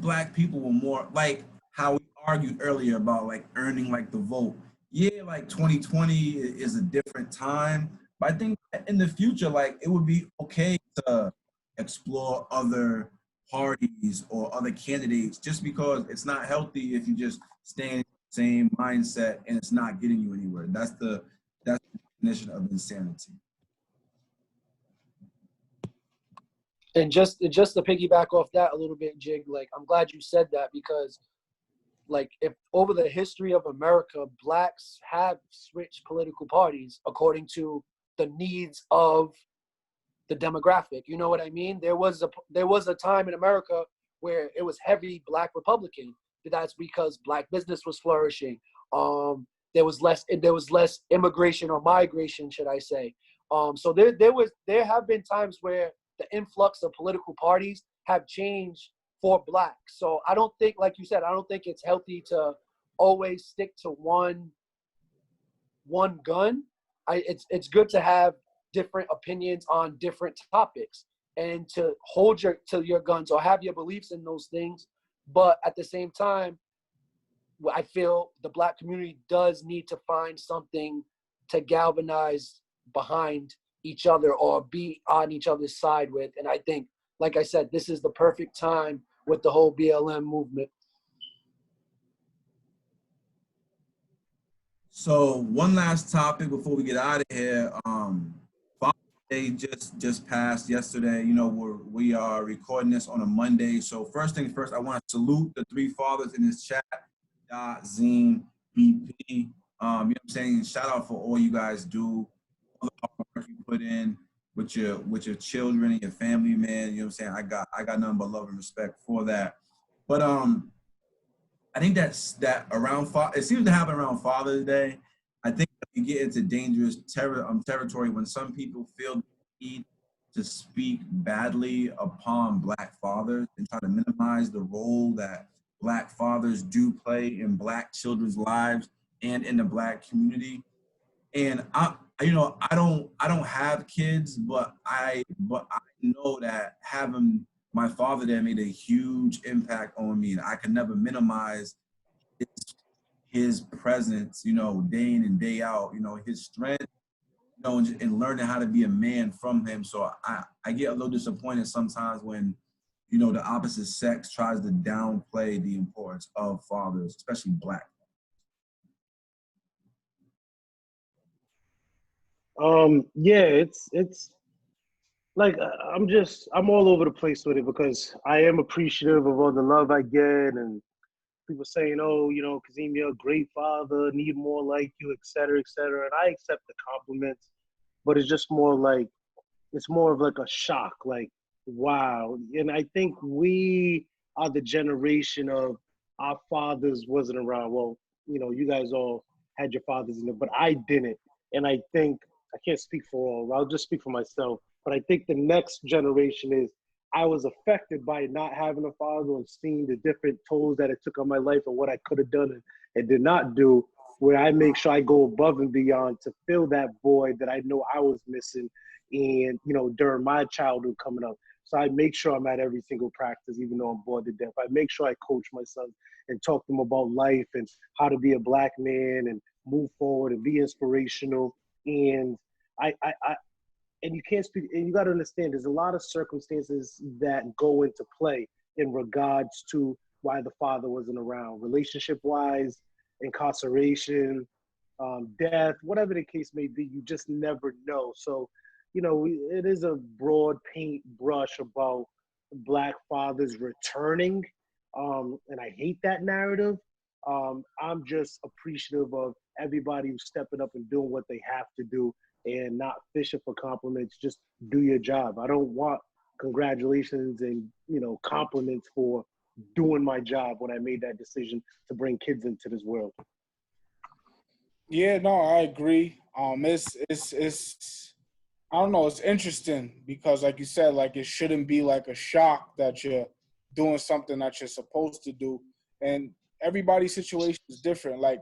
Black people were more like how we argued earlier about like earning like the vote, yeah, like 2020 is a different time, but I think that in the future, like, it would be okay to explore other parties or other candidates, just because it's not healthy if you just stay in the same mindset and it's not getting you anywhere. That's the definition of insanity. And just to piggyback off that a little bit, Jig, like, I'm glad you said that, because, like, if over the history of America, Blacks have switched political parties according to the needs of the demographic. You know what I mean? There was a time in America where it was heavy Black Republican. That's because Black business was flourishing. There was less immigration or migration, should I say? So there have been times where the influx of political parties have changed for Blacks. So I don't think, like you said, I don't think it's healthy to always stick to one gun. It's good to have different opinions on different topics, and to hold to your guns or have your beliefs in those things. But at the same time, I feel the Black community does need to find something to galvanize behind each other or be on each other's side with. And I think, like I said, this is the perfect time with the whole BLM movement. So one last topic before we get out of here. Father's Day just passed yesterday. You know, we are recording this on a Monday. So first things first, I want to salute the three fathers in this chat: Zeem, BP. You know what I'm saying? Shout out for all you guys do, all the hard work you put in with your children and your family, man. You know what I'm saying? I got nothing but love and respect for that. But I think that around it seems to happen around Father's Day. I think you get into dangerous territory when some people feel the need to speak badly upon Black fathers and try to minimize the role that Black fathers do play in Black children's lives and in the Black community. And I don't have kids, but I know that having my father there made a huge impact on me, and I can never minimize his presence, day in and day out, his strength, and learning how to be a man from him. So I get a little disappointed sometimes when, the opposite sex tries to downplay the importance of fathers, especially Black. Yeah, it's like I'm all over the place with it because I am appreciative of all the love I get and people saying, oh, Kazeem, you're a great father, need more like you, et cetera, et cetera. And I accept the compliments, but it's just it's more of like a shock, like, wow. And I think we are the generation of our fathers wasn't around. Well, you guys all had your fathers in it, but I didn't. And I think, I can't speak for all, I'll just speak for myself. But I think the next generation is, I was affected by not having a father and seeing the different tolls that it took on my life and what I could have done and did not do, where I make sure I go above and beyond to fill that void that I know I was missing and, during my childhood coming up. So I make sure I'm at every single practice, even though I'm bored to death. I make sure I coach my sons and talk to them about life and how to be a Black man and move forward and be inspirational. And and you can't speak, and you got to understand, there's a lot of circumstances that go into play in regards to why the father wasn't around, relationship-wise, incarceration, death, whatever the case may be. You just never know. So, it is a broad paintbrush about Black fathers returning, and I hate that narrative. I'm just appreciative of everybody who's stepping up and doing what they have to do and not fishing for compliments. Just do your job. I don't want congratulations and, compliments for doing my job when I made that decision to bring kids into this world. Yeah, no, I agree. It's I don't know, it's interesting because like you said, like it shouldn't be like a shock that you're doing something that you're supposed to do. And everybody's situation is different. Like,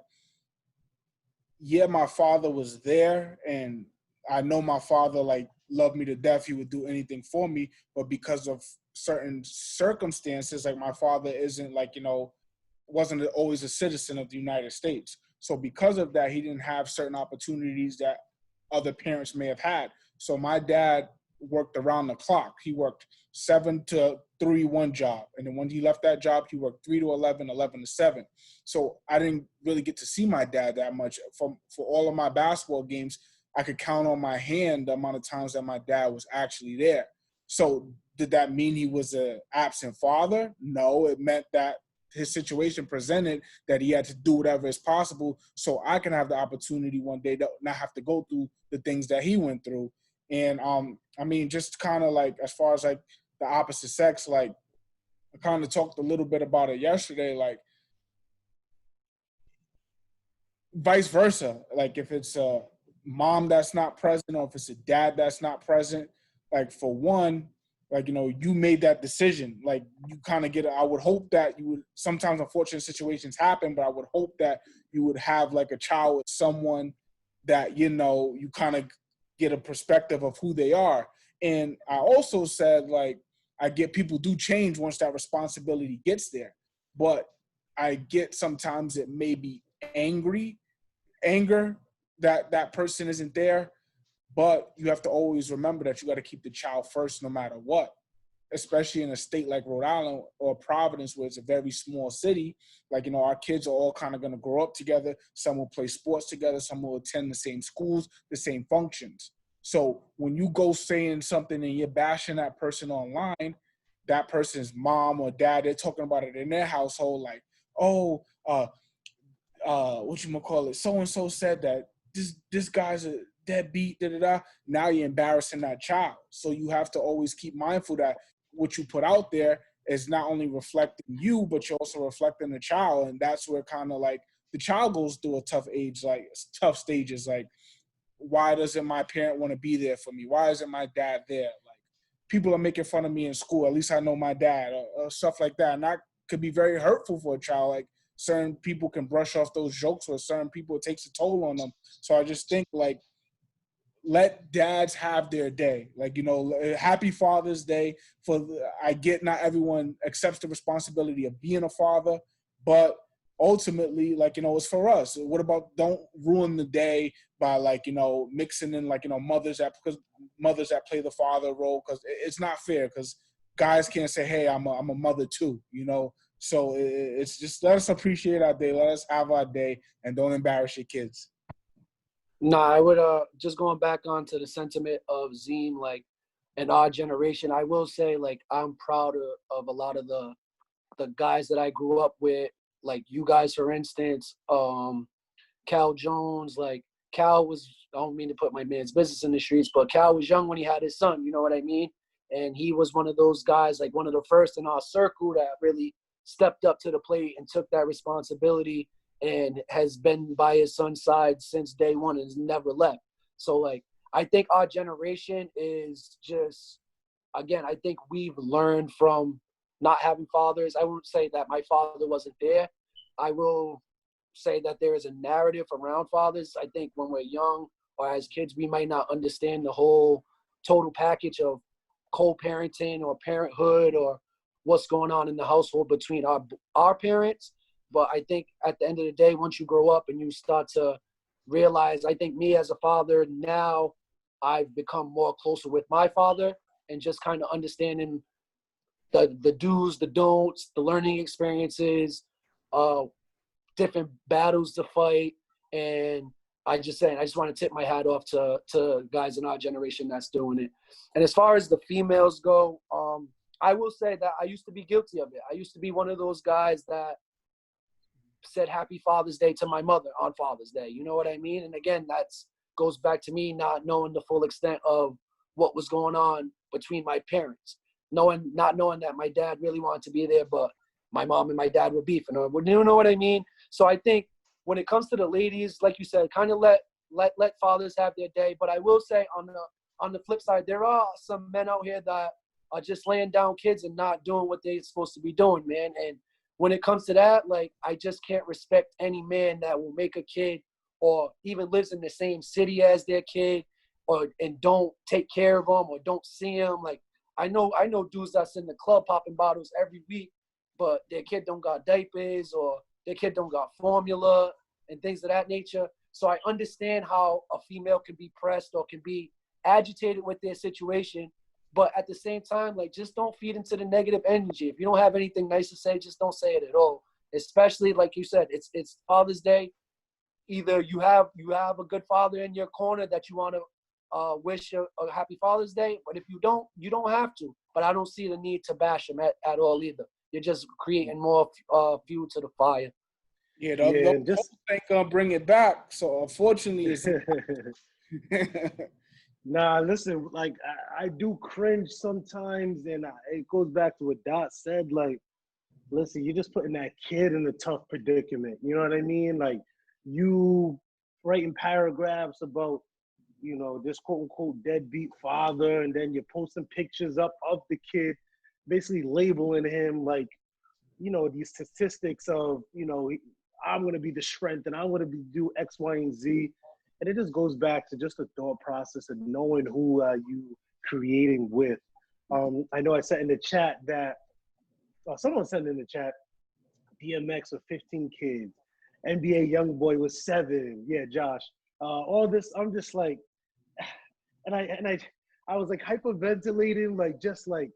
yeah, my father was there and I know my father like loved me to death. He would do anything for me, but because of certain circumstances, like my father isn't like, wasn't always a citizen of the United States. So because of that, he didn't have certain opportunities that other parents may have had. So my dad worked around the clock. He worked 7 to 3 one job. And then when he left that job, he worked 3 to 11, 11 to 7. So I didn't really get to see my dad that much. For all of my basketball games, I could count on my hand the amount of times that my dad was actually there. So did that mean he was an absent father? No, it meant that his situation presented that he had to do whatever is possible so I can have the opportunity one day to not have to go through the things that he went through. And I mean, just kind of like as far as like the opposite sex, like I kind of talked a little bit about it yesterday, like vice versa. Like if it's a mom that's not present or if it's a dad that's not present, like for one, like, you made that decision. Like you kind of I would hope that you would, sometimes unfortunate situations happen, but I would hope that you would have like a child with someone that, you kind of get a perspective of who they are. And I also said, like, I get people do change once that responsibility gets there. But I get sometimes it may be anger that person isn't there. But you have to always remember that you got to keep the child first no matter what, especially in a state like Rhode Island or Providence where it's a very small city. Like, our kids are all kind of going to grow up together. Some will play sports together. Some will attend the same schools, the same functions. So when you go saying something and you're bashing that person online, that person's mom or dad, they're talking about it in their household like, oh, whatchamacallit, so-and-so said that this guy's a deadbeat, da-da-da. Now you're embarrassing that child. So you have to always keep mindful that what you put out there is not only reflecting you, but you're also reflecting the child. And that's where kind of like the child goes through a tough age, like tough stages. Like, why doesn't my parent want to be there for me? Why isn't my dad there? Like, people are making fun of me in school. At least I know my dad, or stuff like that. And that could be very hurtful for a child. Like, certain people can brush off those jokes, or certain people, it takes a toll on them. So I just think, like, let dads have their day. Like, happy Father's Day. I get not everyone accepts the responsibility of being a father, but ultimately, like, you know, it's for us. What about don't ruin the day by, like, you know, mixing in, like, you know, mothers that play the father role, because it's not fair, because guys can't say, hey, I'm a mother too, you know. So it's just, let us appreciate our day, let us have our day, and don't embarrass your kids. Nah, I would just going back onto the sentiment of Zeem, like, in our generation, I will say, like, I'm proud of a lot of the guys that I grew up with, like you guys, for instance, Cal Jones. Like, Cal was, I don't mean to put my man's business in the streets, but Cal was young when he had his son, you know what I mean? And he was one of those guys, like one of the first in our circle that really stepped up to the plate and took that responsibility, and has been by his son's side since day one and has never left. So, like, I think our generation is just, again, I think we've learned from not having fathers. I won't say that my father wasn't there. I will say that there is a narrative around fathers. I think when we're young or as kids, we might not understand the whole total package of co-parenting or parenthood or what's going on in the household between our parents. But I think at the end of the day, once you grow up and you start to realize, I think me as a father now, I've become more closer with my father and just kind of understanding the do's, the don'ts, the learning experiences, different battles to fight. And I just want to tip my hat off to guys in our generation that's doing it. And as far as the females go, I will say that I used to be guilty of it. I used to be one of those guys that said Happy Father's Day to my mother on Father's Day. You know what I mean? And again, that's goes back to me not knowing the full extent of what was going on between my parents. Not knowing that my dad really wanted to be there, but my mom and my dad were beefing. Or, you know what I mean? So I think when it comes to the ladies, like you said, kind of let fathers have their day. But I will say on the flip side, there are some men out here that are just laying down kids and not doing what they're supposed to be doing, man. And when it comes to that, like, I just can't respect any man that will make a kid or even lives in the same city as their kid and don't take care of them or don't see them. Like, I know dudes that's in the club popping bottles every week, but their kid don't got diapers or their kid don't got formula and things of that nature. So I understand how a female can be pressed or can be agitated with their situation. But at the same time, like, just don't feed into the negative energy. If you don't have anything nice to say, just don't say it at all. Especially, like you said, it's Father's Day. Either you have a good father in your corner that you want to wish a happy Father's Day, but if you don't have to. But I don't see the need to bash them at all either. You're just creating more fuel to the fire. Yeah, the ain't gonna bring it back. So unfortunately, Nah, listen, like, I do cringe sometimes, and it goes back to what Dot said. Like, listen, you're just putting that kid in a tough predicament. You know what I mean? Like, you writing paragraphs about, you know, this quote-unquote deadbeat father, and then you're posting pictures up of the kid, basically labeling him like, you know, these statistics of, you know, I'm going to be the strength and I'm going to do X, Y, and Z. And it just goes back to just the thought process of knowing who you creating with. I know I said in the chat that, someone said in the chat, DMX with 15 kids, NBA YoungBoy with 7. Yeah, Josh. All this, I'm just like, and I was like hyperventilating, like, just like,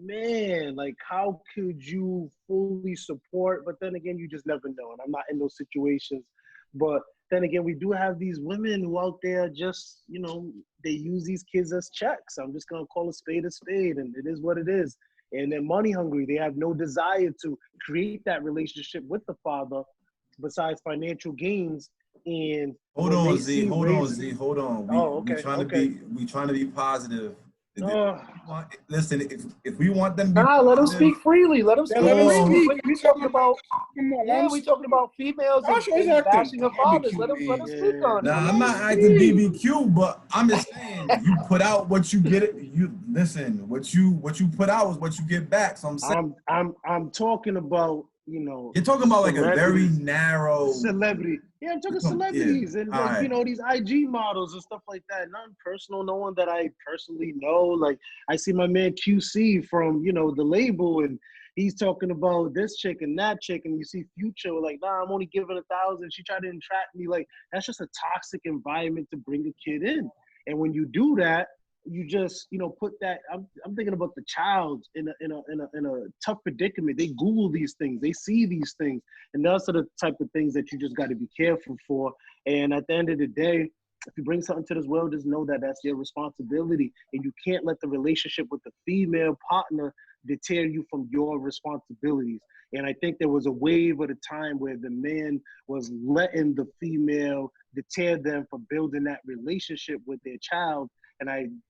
man, like, how could you fully support? But then again, you just never know. And I'm not in those situations. But then again, we do have these women who out there just, you know, they use these kids as checks. I'm just going to call a spade, and it is what it is. And they're money hungry. They have no desire to create that relationship with the father besides financial gains. And hold on, Z. Oh, okay. We trying to be positive. Oh. Listen, if we want them to be let them speak freely. Let them speak. We talking about we talking about females and bashing of fathers. Let them speak on it. Nah, I'm not acting BBQ, but I'm just saying, you put out what you get. You listen, what you put out is what you get back. So I'm saying, I'm talking about, you know, you're talking about like a very narrow celebrity. Yeah, I'm talking celebrities and, like, you know, these IG models and stuff like that. Nothing personal, no one that I personally know. Like, I see my man QC from, you know, the label, and he's talking about this chick and that chick, and you see Future like, nah, I'm only giving 1,000. She tried to entrap me. Like, that's just a toxic environment to bring a kid in. And when you do that, you just, put that. I'm thinking about the child in a tough predicament. They Google these things, they see these things, and those are the type of things that you just got to be careful for. And at the end of the day, if you bring something to this world, just know that that's your responsibility, and you can't let the relationship with the female partner deter you from your responsibilities. And I think there was a wave at a time where the man was letting the female deter them from building that relationship with their child. And I'm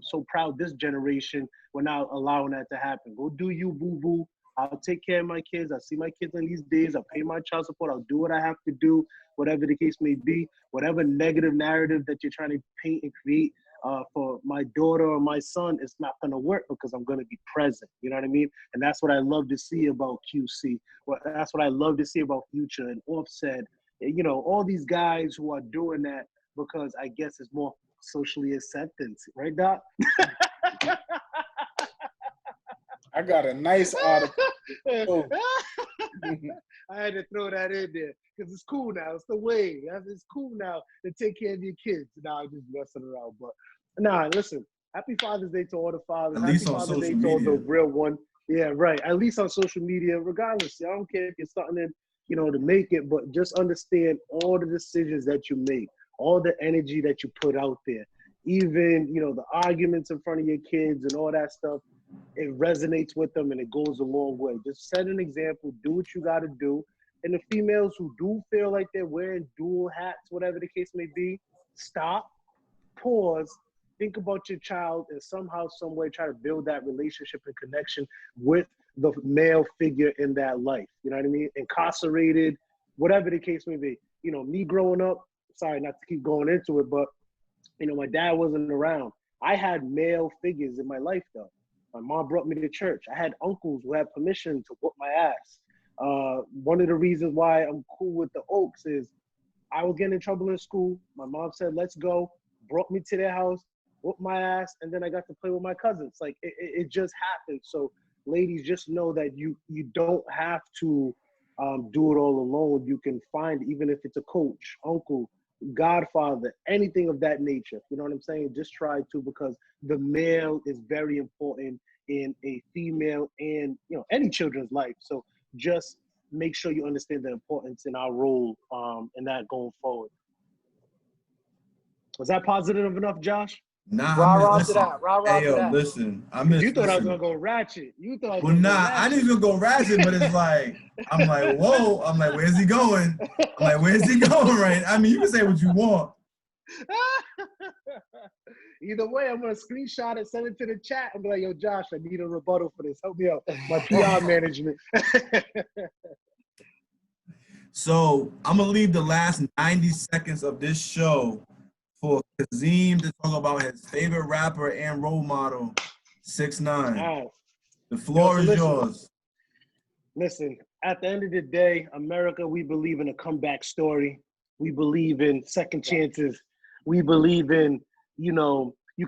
so proud this generation, we're not allowing that to happen. Go do you, boo-boo. I'll take care of my kids. I see my kids in these days. I'll pay my child support. I'll do what I have to do, whatever the case may be. Whatever negative narrative that you're trying to paint and create for my daughter or my son, it's not going to work because I'm going to be present. You know what I mean? And that's what I love to see about QC. Well, that's what I love to see about Future and Offset. All these guys who are doing that because I guess it's more socially acceptance, right, Doc? I got a nice article. I had to throw that in there because it's cool now. It's the way. It's cool now to take care of your kids. Nah, I'm just messing around. But nah, listen. Happy Father's Day to all the fathers. At least Happy on Father's Day social to all media. the real one. Yeah, right. At least on social media, regardless. I don't care if you're starting to make it, but just understand all the decisions that you make, all the energy that you put out there, even, the arguments in front of your kids and all that stuff. It resonates with them and it goes a long way. Just set an example, do what you got to do. And the females who do feel like they're wearing dual hats, whatever the case may be, stop, pause, think about your child, and somehow, some way try to build that relationship and connection with the male figure in that life. You know what I mean? Incarcerated, whatever the case may be. Me growing up, sorry not to keep going into it, but, my dad wasn't around. I had male figures in my life, though. My mom brought me to church. I had uncles who had permission to whoop my ass. One of the reasons why I'm cool with the Oaks is I was getting in trouble in school. My mom said, let's go, brought me to their house, whooped my ass, and then I got to play with my cousins. Like, it just happened. So, ladies, just know that you don't have to do it all alone. You can find, even if it's a coach, uncle, godfather, anything of that nature. You know what I'm saying? Just try to, because the male is very important in a female and any children's life. So just make sure you understand the importance in our role in that going forward. Was that positive enough, Josh? Nah, Rah-rah to that. Rah-rah to that. Listen. You thought I was gonna go ratchet. You thought I was Well, gonna go nah, ratchet. I didn't even go ratchet, but it's like, I'm like, whoa. I'm like, where's he going? I'm like, where's he going, right? I mean, you can say what you want. Either way, I'm gonna screenshot it, send it to the chat, and be like, yo, Josh, I need a rebuttal for this. Help me out. My PR management. So I'm gonna leave the last 90 seconds of this show for Zeem to talk about his favorite rapper and role model, 6ix9ine. Right. The floor is listen. yours. Listen, at the end of the day, America, we believe in a comeback story. We believe in second chances. We believe in, you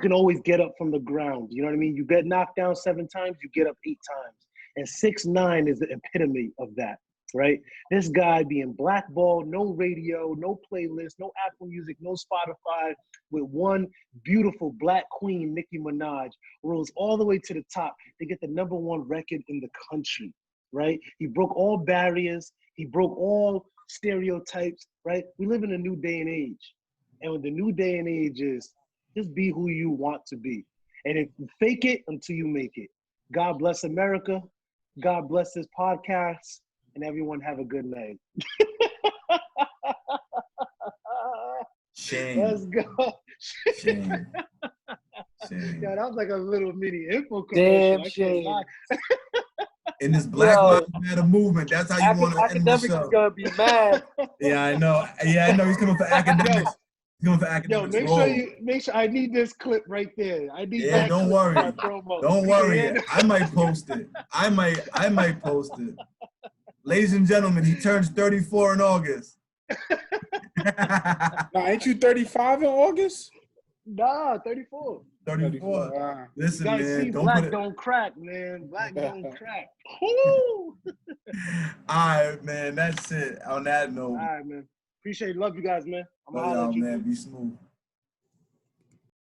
can always get up from the ground. You know what I mean? You get knocked down 7 times, you get up 8 times. And 6ix9ine is the epitome of that, right? This guy being blackballed, no radio, no playlist, no Apple Music, no Spotify, with one beautiful black queen, Nicki Minaj, rose all the way to the top to get the #1 record in the country, right? He broke all barriers. He broke all stereotypes, right? We live in a new day and age. And with the new day and age is just be who you want to be. And if you fake it until you make it. God bless America. God bless this podcast. And everyone have a good night. Shame. Let's go. Shame. Yeah, that was like a little mini info Damn commercial. shame. In this Black Lives Matter movement, that's how you want to end the Academics show. is gonna be mad. Yeah, I know. He's coming for academics. He's coming for academics. Make sure I need this clip right there. I need Yeah, that don't clip worry. for my promo. Don't worry. I might post it. I might post it. Ladies and gentlemen, he turns 34 in August. Now, ain't you 35 in August? Nah, 34. 34. Wow. Listen, You guys man, see, don't black put it. don't crack, man. Black don't crack. Woo! All right, man. That's it. On that All note, right, man. Appreciate it. Love you guys, man. I'm love gonna holler y'all, at you. man. Be smooth.